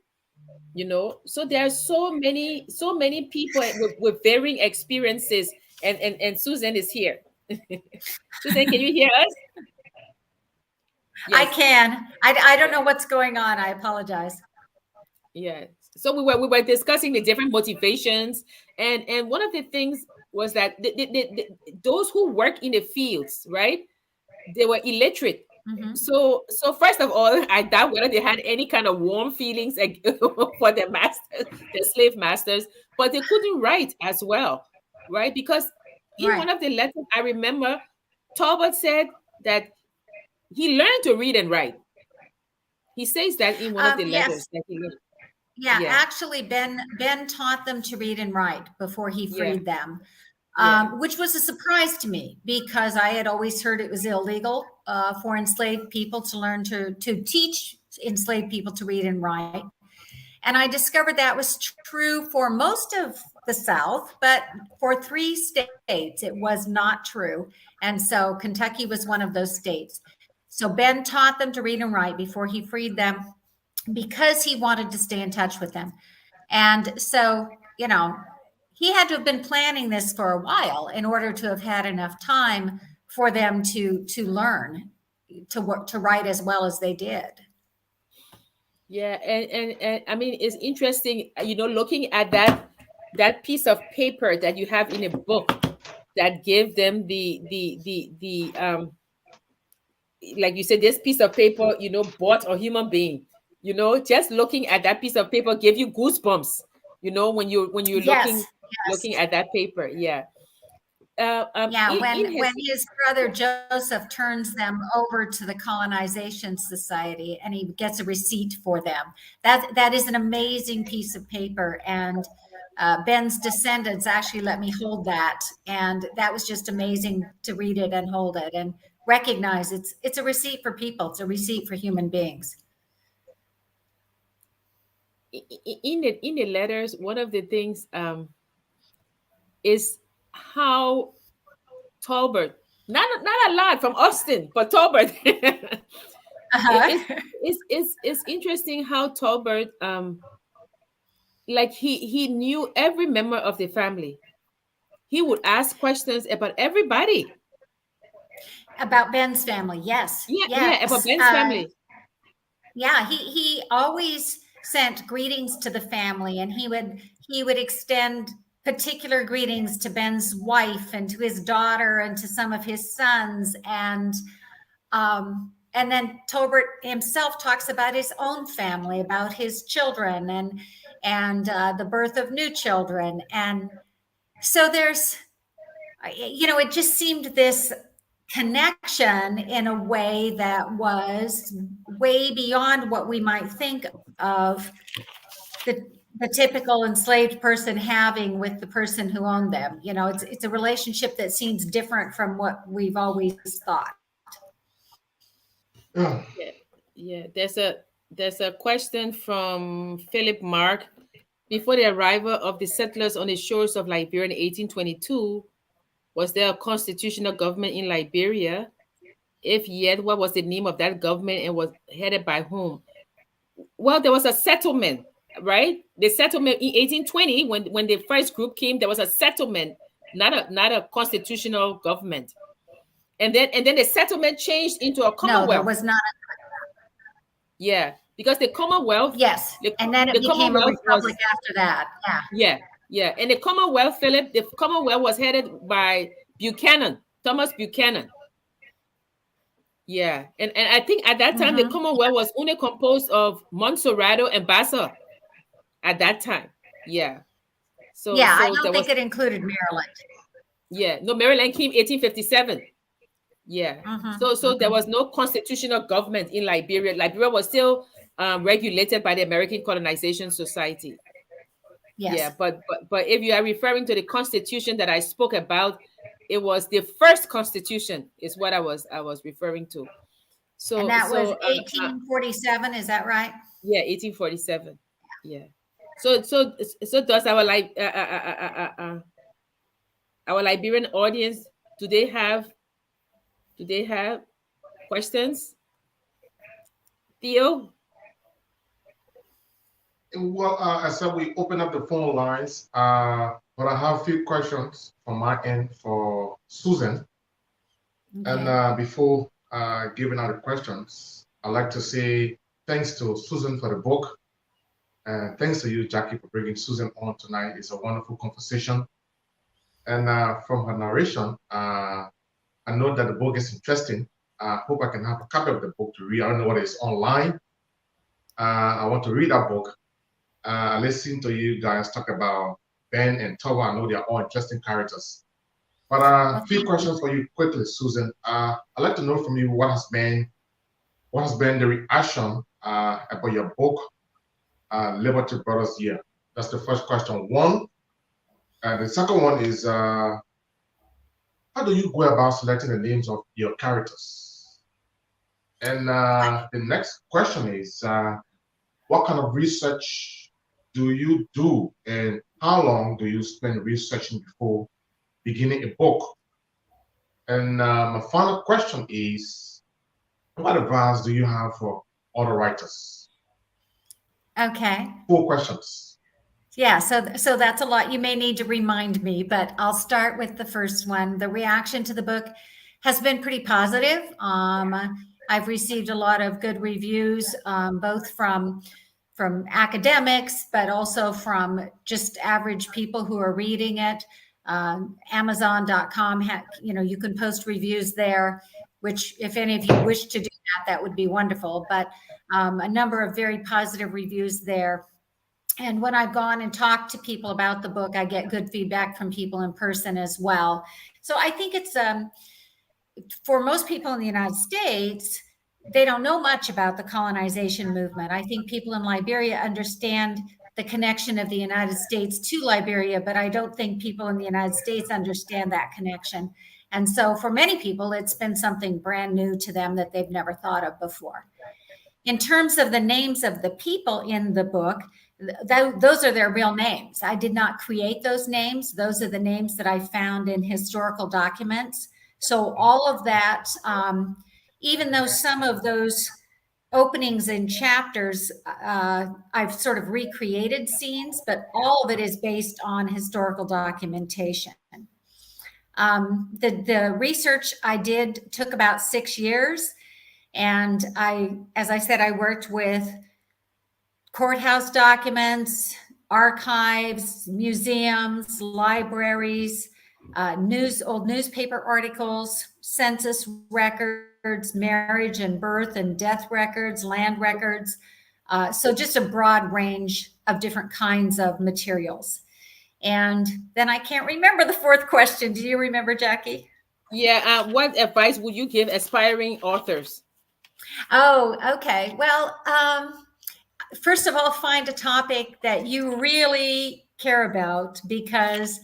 So there are so many people with varying experiences, and Susan is here. Susan, can you hear us? I Yes. can. I don't know what's going on. I apologize. Yeah. So we were discussing the different motivations, and one of the things was that those who work in the fields, right? They were illiterate. Mhm. So first of all, I doubt whether they had any kind of warm feelings for their masters, their slave masters, but they couldn't write as well, right? Because in Right. one of the letters I remember, Talbot said that he learned to read and write. He says that in one of the Yes. letters that he learned. Yeah. Yeah, Actually, Ben taught them to read and write before he yeah, freed them, yeah, which was a surprise to me because I had always heard it was illegal for enslaved people to learn to teach enslaved people to read and write. And I discovered that was true for most of the South, but for 3 states, it was not true. And so Kentucky was one of those states. So Ben taught them to read and write before he freed them because he wanted to stay in touch with them. And so, he had to have been planning this for a while in order to have had enough time for them to learn to work to write as well as they did. yeah. And I mean, it's interesting, looking at that piece of paper that you have in a book that gave them the like you said, this piece of paper, bought a human being. Just looking at that piece of paper gave you goosebumps. When you're Yes, looking yes. at that paper. Yeah. Yeah, In when his his brother Joseph turns them over to the Colonization Society and he gets a receipt for them, that is an amazing piece of paper. And Ben's descendants actually let me hold that, and that was just amazing to read it and hold it and recognize it's a receipt for people. It's a receipt for human beings. in the letters, one of the things is how Talbot, not a lot from Austin, but Talbot. it's, Uh-huh. it's interesting how Talbot, like he knew every member of the family. He would ask questions about everybody. About Ben's family, yes, Yeah, yeah, about yes. Ben's family. Yeah, he always sent greetings to the family, and he would extend particular greetings to Ben's wife and to his daughter and to some of his sons, and then Tolbert himself talks about his own family, about his children, and the birth of new children. And so it just seemed this connection in a way that was way beyond what we might think of the typical enslaved person having with the person who owned them. It's a relationship that seems different from what we've always thought. Yeah, yeah. There's a question from Philip Mark. Before the arrival of the settlers on the shores of Liberia in 1822, was there a constitutional government in Liberia? If yet, what was the name of that government and was headed by whom? Well, there was a settlement, right? The settlement in 1820, when the first group came, there was a settlement, not a constitutional government. And then the settlement changed into a No, there commonwealth. was not. Yeah, because the Commonwealth, Yes, the, and then it the became a Commonwealth was, republic after that. Yeah. yeah, yeah, and the Commonwealth was headed by Buchanan, Thomas Buchanan. Yeah, and I think at that time the Hmm. Commonwealth was only composed of Montserrado and Bassa at that time. Yeah, so Yeah, I so there don't think was, it included Maryland. yeah, no, Maryland came 1857. Yeah. So there Mm-hmm. was no constitutional government in Liberia. Liberia was still regulated by the American Colonization Society. Yeah, Yes. but if you are referring to the constitution that I spoke about, it was the first constitution is what I was referring to. And So that was so 1847, is that right? yeah, 1847. Yeah. So does our Liberian audience, do they have questions? Theo? Well, I said we open up the phone lines, but I have a few questions from my end for Susan. And Okay. before giving out the questions, I'd like to say thanks to Susan for the book. And thanks to you, Jackie, for bringing Susan on tonight. It's a wonderful conversation. And from her narration, I know that the book is interesting. I hope I can have a copy of the book to read. I don't know what is online. I want to read that book. I listened to you guys talk about Ben and Tova. I know they are all interesting characters. But a Well, few questions for you quickly, Susan. I'd like to know from you what has been the reaction about your book, Liberty Brothers Year. That's the first question. One. The second one is how do you go about selecting the names of your characters? And the next question is what kind of research do you do, and how long do you spend researching before beginning a book? And my final question is, what advice do you have for other writers? okay. Four questions. Yeah, so that's a lot. You may need to remind me, but I'll start with the first one. The reaction to the book has been pretty positive. I've received a lot of good reviews, both from academics, but also from just average people who are reading it. Amazon.com, you can post reviews there, which if any of you wish to do that, that would be wonderful. But a number of very positive reviews there. And when I've gone and talked to people about the book, I get good feedback from people in person as well. So I think it's for most people in the United States, they don't know much about the colonization movement. I think people in Liberia understand the connection of the United States to Liberia, but I don't think people in the United States understand that connection. And so for many people, it's been something brand new to them that they've never thought of before. In terms of the names of the people in the book, those are their real names. I did not create those names. Those are the names that I found in historical documents. So all of that, even though some of those openings in chapters, I've sort of recreated scenes, but all of it is based on historical documentation. The research I did took about 6 years. And as I said, I worked with courthouse documents, archives, museums, libraries, old newspaper articles, census records, marriage and birth and death records, land records. So just a broad range of different kinds of materials. And then I can't remember the fourth question. Do you remember, Jackie? Yeah. What advice would you give aspiring authors? Oh, okay. Well, first of all, find a topic that you really care about, because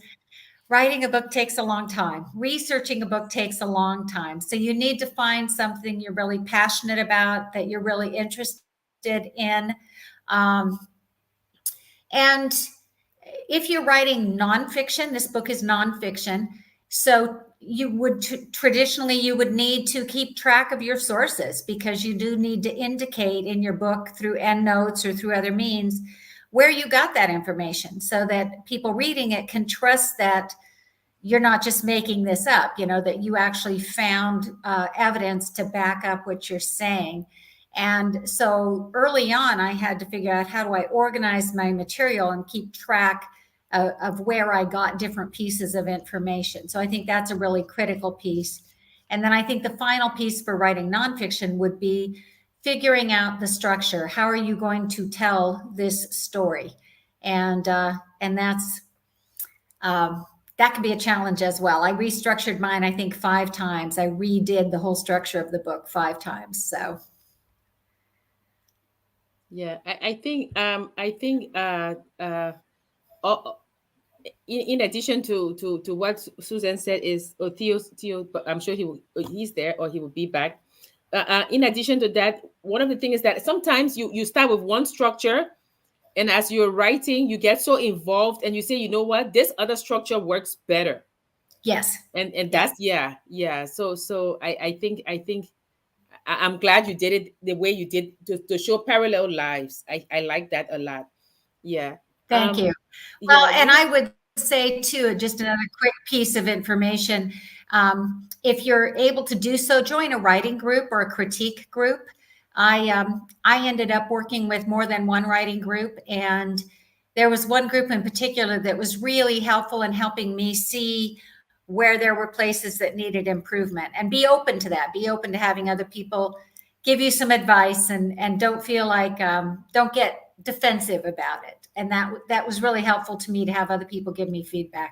writing a book takes a long time. Researching a book takes a long time. So you need to find something you're really passionate about, that you're really interested in. And if you're writing nonfiction, this book is nonfiction. So you would traditionally, you would need to keep track of your sources, because you do need to indicate in your book through endnotes or through other means where you got that information, so that people reading it can trust that you're not just making this up, that you actually found evidence to back up what you're saying. And so early on, I had to figure out, how do I organize my material and keep track of where I got different pieces of information. So I think that's a really critical piece. And then I think the final piece for writing nonfiction would be figuring out the structure. How are you going to tell this story? And that's that could be a challenge as well. I restructured mine, I think 5 times. I redid the whole structure of the book 5 times. So Yeah, uh, in addition to what Susan said is, oh, Theo, but I'm sure he's there or he will be back. In addition to that, one of the things is that sometimes you start with one structure, and as you're writing, you get so involved and you say, you know what, this other structure works better. yes, And yes. that's, yeah. So I'm glad you did it the way you did, to show parallel lives. I like that a lot. Yeah. Thank you. Well, Yeah. and I would say too, just another quick piece of information. If you're able to do so, join a writing group or a critique group. I ended up working with more than one writing group, and there was one group in particular that was really helpful in helping me see where there were places that needed improvement, and be open to that. Be open to having other people give you some advice, and don't feel like don't get defensive about it. And that was really helpful to me to have other people give me feedback.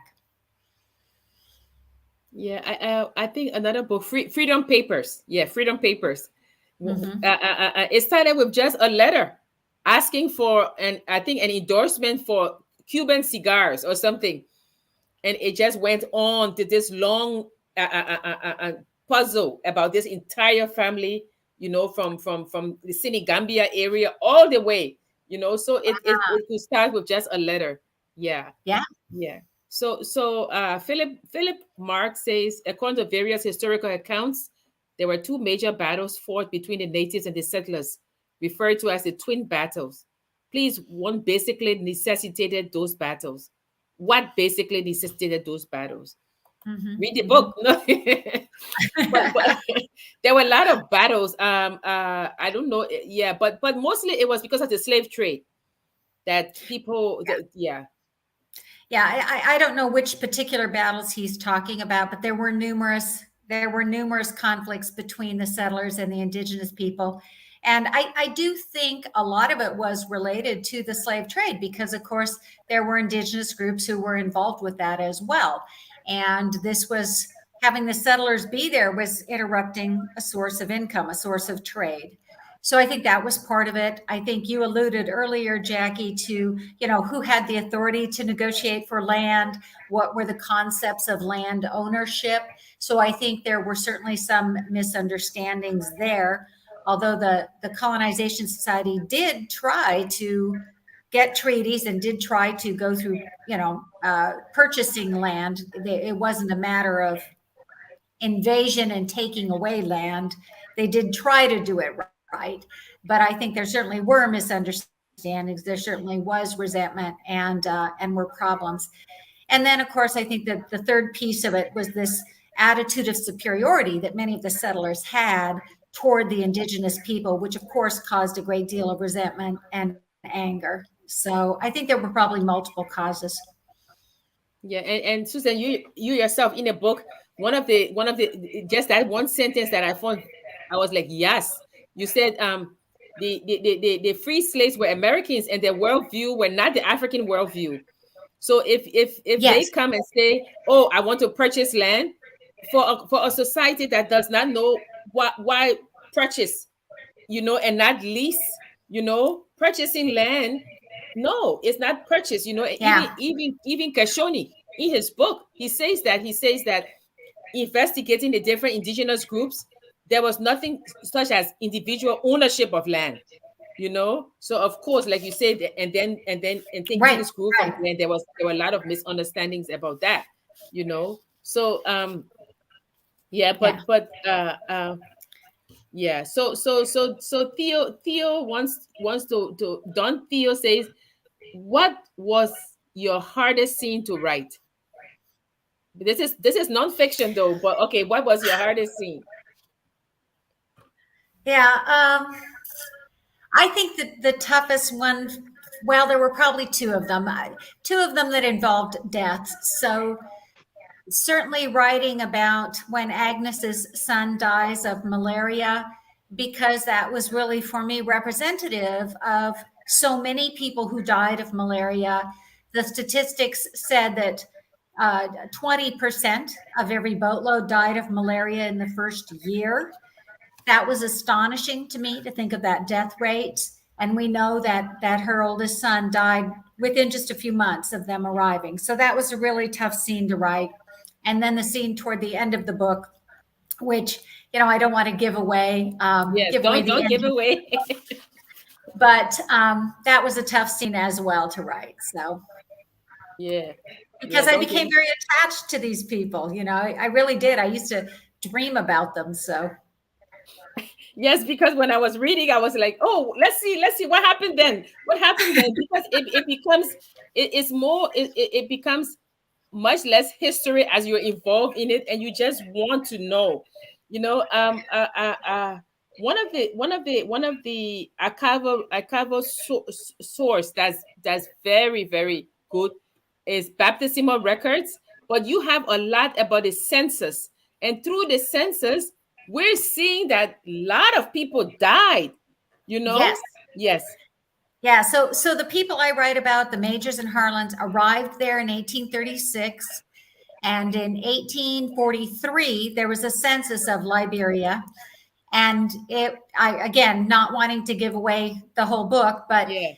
Yeah, I think another book, Freedom Papers. Yeah, Freedom Papers. Mm-hmm. It started with just a letter asking for an endorsement for Cuban cigars or something, and it just went on to this long puzzle about this entire family. From the Senegambia area all the way. So it could start with just a letter. Yeah. Yeah. Yeah. So Philip Mark says, according to various historical accounts, there were two major battles fought between the natives and the settlers, referred to as the Twin Battles. Please, one basically necessitated those battles. What basically necessitated those battles? Mm-hmm. Read the book. No. but there were a lot of battles. I don't know. Yeah, but mostly it was because of the slave trade that people. Yeah. Yeah, I don't know which particular battles he's talking about, but there were numerous conflicts between the settlers and the indigenous people. And I do think a lot of it was related to the slave trade, because of course there were indigenous groups who were involved with that as well. And this was, having the settlers be there was interrupting a source of income, a source of trade. So I think that was part of it. I think you alluded earlier, Jackie, to, who had the authority to negotiate for land, what were the concepts of land ownership. So I think there were certainly some misunderstandings there, although the Colonization Society did try to get treaties and did try to go through, purchasing land. It wasn't a matter of invasion and taking away land. They did try to do it right, but I think there certainly were misunderstandings. There certainly was resentment, and were problems. And then, of course, I think that the third piece of it was this attitude of superiority that many of the settlers had toward the indigenous people, which of course caused a great deal of resentment and anger. So I think there were probably multiple causes. Yeah, and Susan, you yourself in a book, one of the just that one sentence that I found, I was like, yes. You said the free slaves were Americans and their worldview were not the African worldview. So if they Yes. come and say, oh, I want to purchase land, for a society that does not know why purchase, and not lease, purchasing land. No, it's not purchase. Yeah. Even Kashoni in his book, he says that investigating the different indigenous groups, there was nothing such as individual ownership of land. So of course, like you said, and think Right. things grew from Right. there. There were a lot of misunderstandings about that. So yeah, Yeah. but yeah. So Theo wants to Don Theo says, what was your hardest scene to write? This is nonfiction though, but okay, what was your hardest scene? Yeah. I think that the toughest one, well, there were probably two of them that involved deaths. So certainly writing about when Agnes's son dies of malaria, because that was really for me representative of so many people who died of malaria. The statistics said that 20% of every boatload died of malaria in the first year. That was astonishing to me to think of that death rate. And we know that her oldest son died within just a few months of them arriving. So that was a really tough scene to write. And then the scene toward the end of the book, which, I don't want to give away Yes, the don't give ending, away. but that was a tough scene as well to write. So Yeah, yeah, because I don't give. became very attached to these people, I really did. I used to dream about them. So Yes, because when I was reading, I was like, oh, let's see what happened then. What happened then? Because it becomes, it's more, it becomes much less history as you're involved in it, and you just want to know, you know. One of the archival source that's very very good is baptismal records, but you have a lot about the census, and through the census we're seeing that a lot of people died, you know. yes. Yes. Yeah, so the people I write about, the Majors and Harlans, arrived there in 1836, and in 1843 there was a census of Liberia, and again, not wanting to give away the whole book, but Yeah.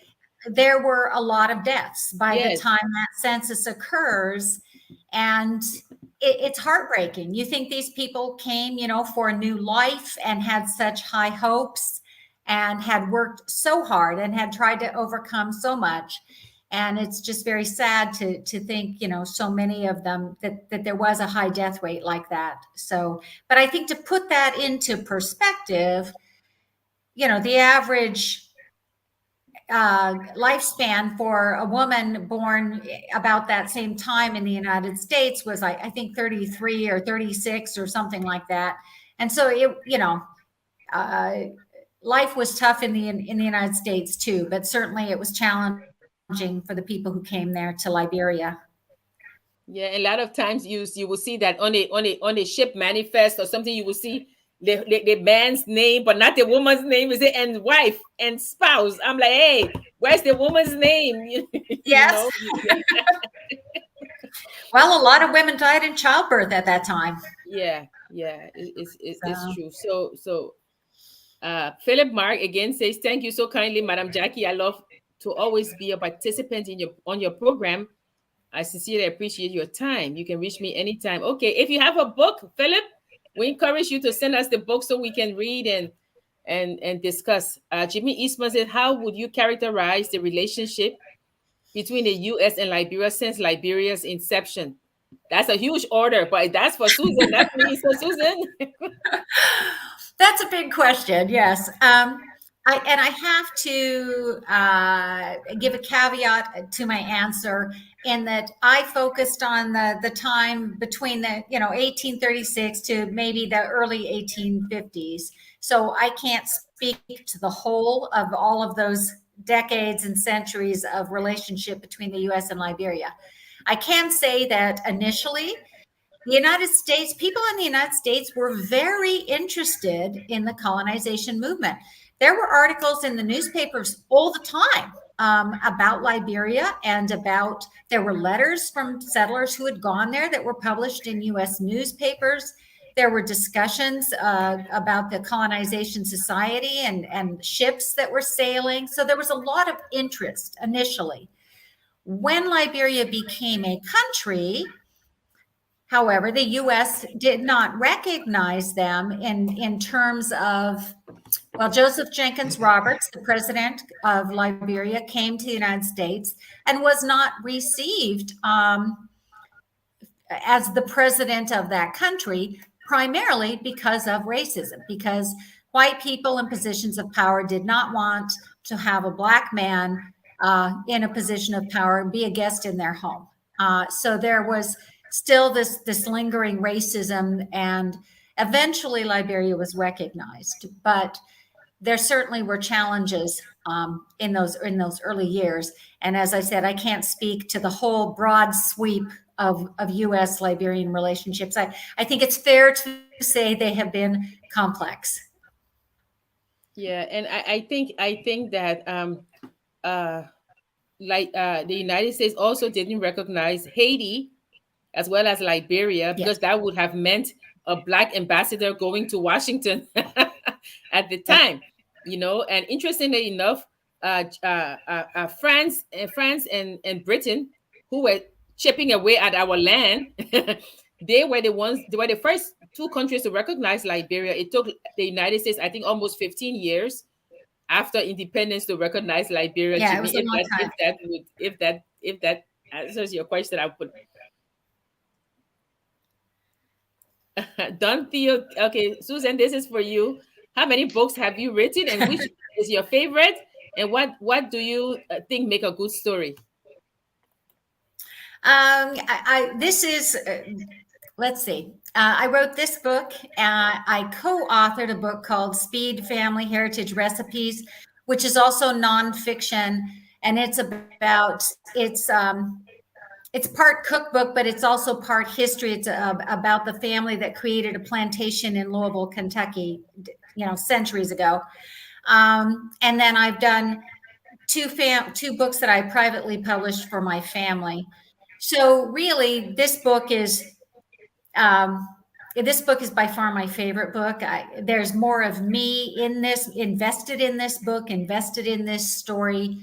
there were a lot of deaths by the Yes. time that census occurs, and it's heartbreaking. You think these people came, for a new life and had such high hopes and had worked so hard and had tried to overcome so much. And it's just very sad to think, so many of them that there was a high death rate like that. So, but I think to put that into perspective, the average lifespan for a woman born about that same time in the United States was, I think, 33 or 36 or something like that. And so uh, life was tough in the United States too, but certainly it was challenging for the people who came there to Liberia. Yeah, a lot of times you will see that on a ship manifest or something, you will see the man's name, but not the woman's name. Is it and wife and spouse? I'm like, hey, where's the woman's name? You Yes. know? Yeah, Well, a lot of women died in childbirth at that time. yeah, yeah. It's So true. So Philip Mark again says, thank you so kindly, Madam Jackie. I love to always be a participant in your program. I sincerely appreciate your time. You can reach me anytime. Okay, if you have a book, Philip, we encourage you to send us the book so we can read and discuss. Jimmy Eastman said, how would you characterize the relationship between the U.S. and Liberia since Liberia's inception? That's a huge order, but that's for Susan, not me. So Susan. that's a big question. Yes. I have to give a caveat to my answer in that I focused on the time between the 1836 to maybe the early 1850s. So I can't speak to the whole of all of those decades and centuries of relationship between the U.S. and Liberia. I can say that initially the United States, people in the United States were very interested in the colonization movement. There were articles in the newspapers all the time about Liberia and there were letters from settlers who had gone there that were published in US newspapers. There were discussions about the colonization society and ships that were sailing. So there was a lot of interest initially. When Liberia became a country, however, the U.S. did not recognize them in terms of, well, Joseph Jenkins Roberts, the president of Liberia, came to the United States and was not received as the president of that country, primarily because of racism, because white people in positions of power did not want to have a black man in a position of power and be a guest in their home. So there was still this lingering racism, and eventually Liberia was recognized, but there certainly were challenges in those early years. And as I said, I can't speak to the whole broad sweep of U.S. Liberian relationships. I think it's fair to say they have been complex. Yeah, and I think that like the United States also didn't recognize Haiti as well as Liberia, Yes. because that would have meant a Black ambassador going to Washington at the time, you know. And interestingly enough, France and Britain, who were chipping away at our land, they were the first two countries to recognize Liberia. It took the United States, I think, almost 15 years after independence to recognize Liberia. Yeah, it Jimmy, was a long time. if that answers your question, I would. Don Theo, okay, Susan, this is for you. How many books have you written, and which is your favorite? And what do you think make a good story? This is, let's see. I wrote this book. I co-authored a book called Speed Family Heritage Recipes, which is also nonfiction, and it's part cookbook, but it's also part history. It's about the family that created a plantation in Louisville, Kentucky, centuries ago. And then I've done two books that I privately published for my family. So really, this book is by far my favorite book. There's more of me in this, invested in this book, invested in this story,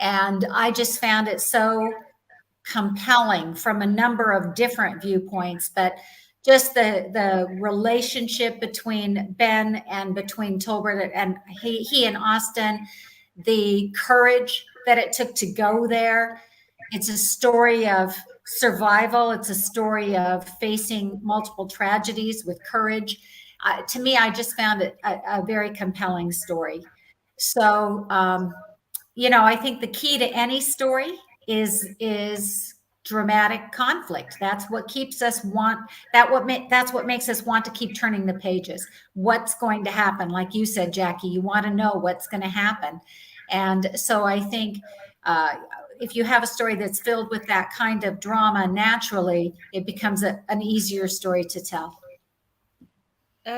and I just found it so compelling from a number of different viewpoints. But just the relationship between Ben and between Tolbert and he and Austin, the courage that it took to go there. It's a story of survival. It's a story of facing multiple tragedies with courage. To me, I just found it a very compelling story. So, I think the key to any story is dramatic conflict. That's what keeps us that's what makes us want to keep turning the pages. What's going to happen? Like you said, Jackie, you want to know what's going to happen. And so I think if you have a story that's filled with that kind of drama, naturally, it becomes an easier story to tell.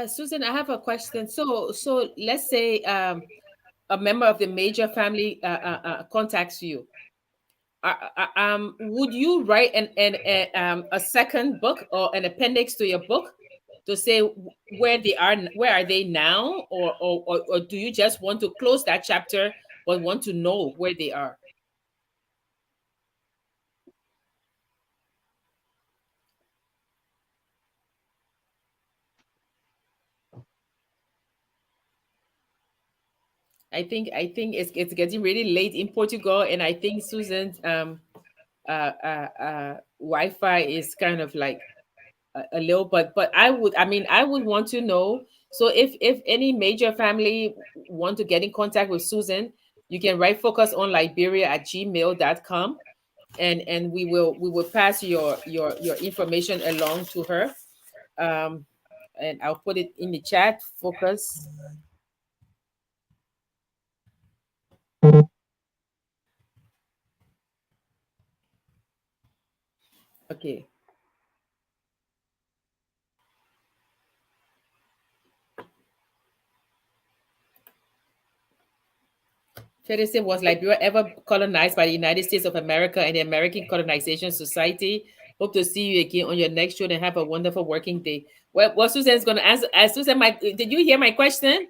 Susan, I have a question. So let's say a member of the major family contacts you. Would you write a second book or an appendix to your book to say where are they now, or do you just want to close that chapter but want to know where they are? I think it's getting really late in Portugal, and I think Susan's Wi-Fi is kind of like a little, but I would want to know. So if any major family want to get in contact with Susan, you can write focus on Liberia at gmail.com, and we will pass your information along to her. Um, and I'll put it in the chat. Focus. Okay. Fedison, was Liberia ever colonized by the United States of America and the American Colonization Society? Hope to see you again on your next show and have a wonderful working day. Well, what Susan's going to answer. Susan, did you hear my question?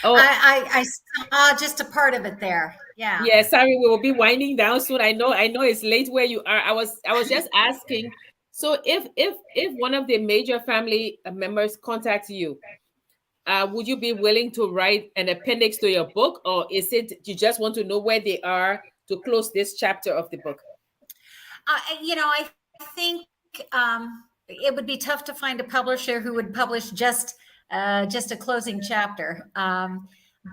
Oh, I saw just a part of it there. Yeah. Yeah. Sorry, we will be winding down soon. I know it's late where you are. I was just asking. So if one of the major family members contacts you, would you be willing to write an appendix to your book, or is it you just want to know where they are to close this chapter of the book? I think it would be tough to find a publisher who would publish just a closing chapter.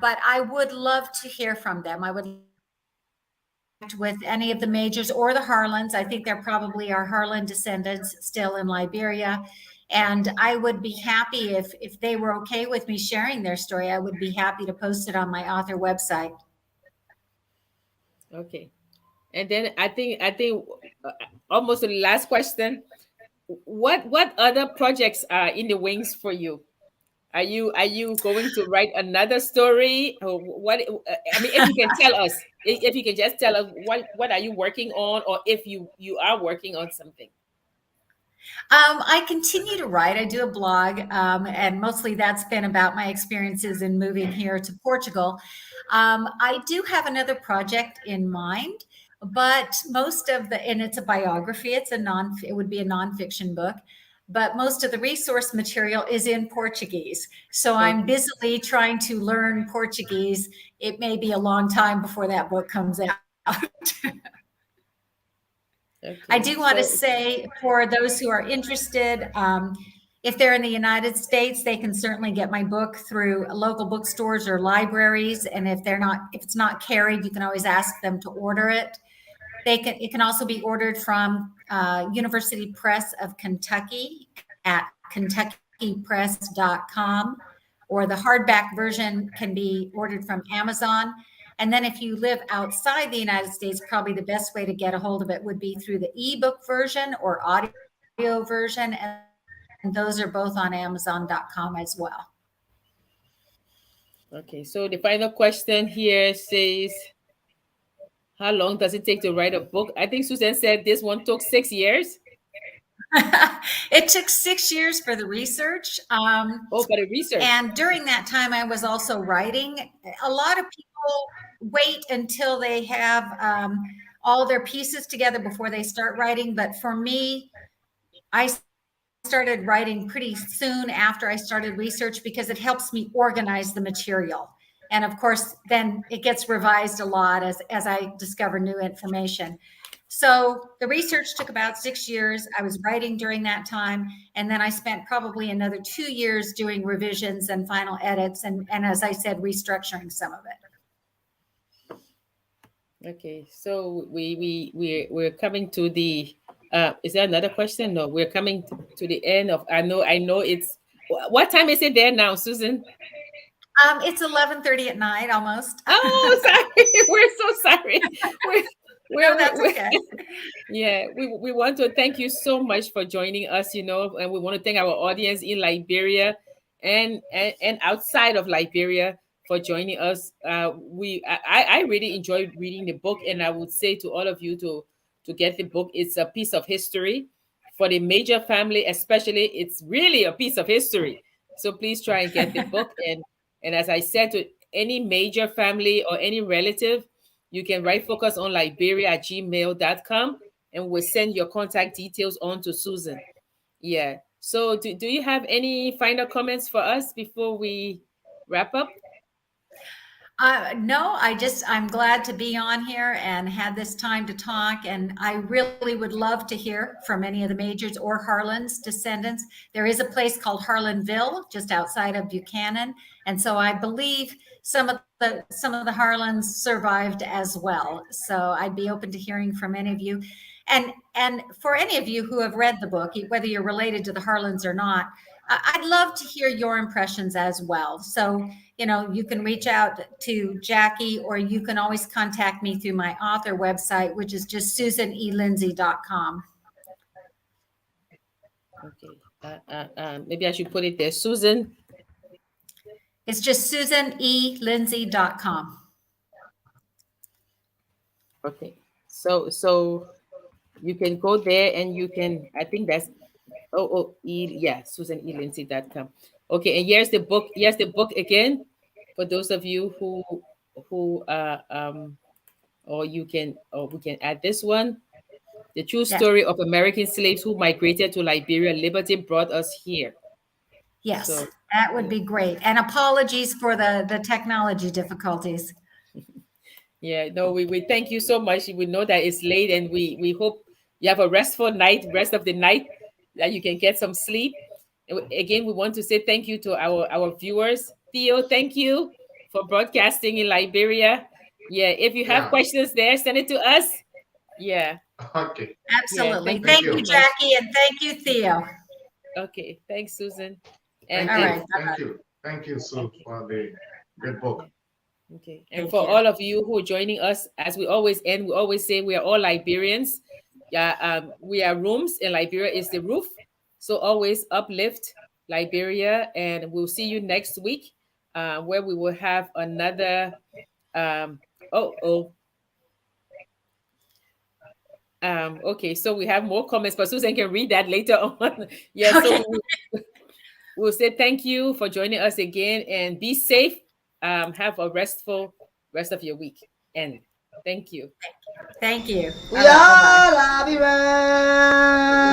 But I would love to hear from them. I would with any of the majors or the Harlans. I think there probably are Harlan descendants still in Liberia. And I would be happy if they were okay with me sharing their story. I would be happy to post it on my author website. Okay. And then I think almost the last question. What other projects are in the wings for you? Are you going to write another story, or what? I mean, if you can tell us, if you can just tell us what are you working on, or if you are working on something. I continue to write. I do a blog, and mostly that's been about my experiences in moving here to Portugal. I do have another project in mind, but most of the, and it's a biography. It would be a nonfiction book, but most of the resource material is in Portuguese. So I'm Okay. busily trying to learn Portuguese. It may be a long time before that book comes out. I Okay. do want to say for those who are interested, if they're in the United States, they can certainly get my book through local bookstores or libraries. And if it's not carried, you can always ask them to order it. It can also be ordered from University Press of Kentucky at kentuckypress.com, or the hardback version can be ordered from Amazon. And then if you live outside the United States, probably the best way to get a hold of it would be through the ebook version or audio version. And those are both on Amazon.com as well. Okay. So the final question here says, how long does it take to write a book? I think Susan said this one took 6 years. It took 6 years for the research. Oh, for the research. And during that time, I was also writing. A lot of people wait until they have all their pieces together before they start writing. But for me, I started writing pretty soon after I started research because it helps me organize the material. And of course, then it gets revised a lot as I discover new information. So the research took about 6 years. I was writing during that time. And then I spent probably another 2 years doing revisions and final edits. And as I said, restructuring some of it. Okay. So we're coming to the, is there another question? No, we're coming to the end of, I know it's, what time is it there now, Susan? It's 11:30 at night almost. Oh, sorry. We're so sorry. No, that's okay. Yeah, we want to thank you so much for joining us, and we want to thank our audience in Liberia and outside of Liberia for joining us. I really enjoyed reading the book, and I would say to all of you to get the book. It's a piece of history for the Major family, especially. It's really a piece of history. So please try and get the book. And as I said, to any Major family or any relative, you can write focus on Liberia@gmail.com, and we'll send your contact details on to Susan. Yeah. So do you have any final comments for us before we wrap up? No, I'm glad to be on here and had this time to talk. And I really would love to hear from any of the Majors or Harlan's descendants. There is a place called Harlanville just outside of Buchanan. And so I believe some of the Harlans survived as well. So I'd be open to hearing from any of you. And for any of you who have read the book, whether you're related to the Harlans or not, I'd love to hear your impressions as well. So, you can reach out to Jackie, or you can always contact me through my author website, which is just susanelindsey.com. Okay. Maybe I should put it there. Susan. It's just susanelindsey.com. Okay. So you can go there and you can, I think that's, susanelindsey.com. Okay, and here's the book. Here's the book again for those of you who or we can add this one. The true story of American slaves who migrated to Liberia. Liberty brought us here. Yes, so, that would be great. And apologies for the technology difficulties. Yeah, no, we thank you so much. We know that it's late, and we hope you have a restful rest of the night, that you can get some sleep. Again, we want to say thank you to our viewers. Theo, thank you for broadcasting in Liberia. Yeah, if you have questions there, send it to us. Yeah. Okay. Absolutely. Yeah, thank you, Jackie, and thank you, Theo. Okay. Thanks, Susan. And Thank you, Sue, for the good book. Okay. And for all of you who are joining us, as we always end, we always say we are all Liberians. Yeah, we are rooms, and Liberia is the roof. So always uplift Liberia, and we'll see you next week, where we will have another. Um, oh, oh. Okay, so we have more comments, but Susan can read that later on. Yeah, so Okay. we'll say thank you for joining us again, and be safe. Have a restful rest of your week, and thank you. Thank you. We All right. Bye bye. all love you.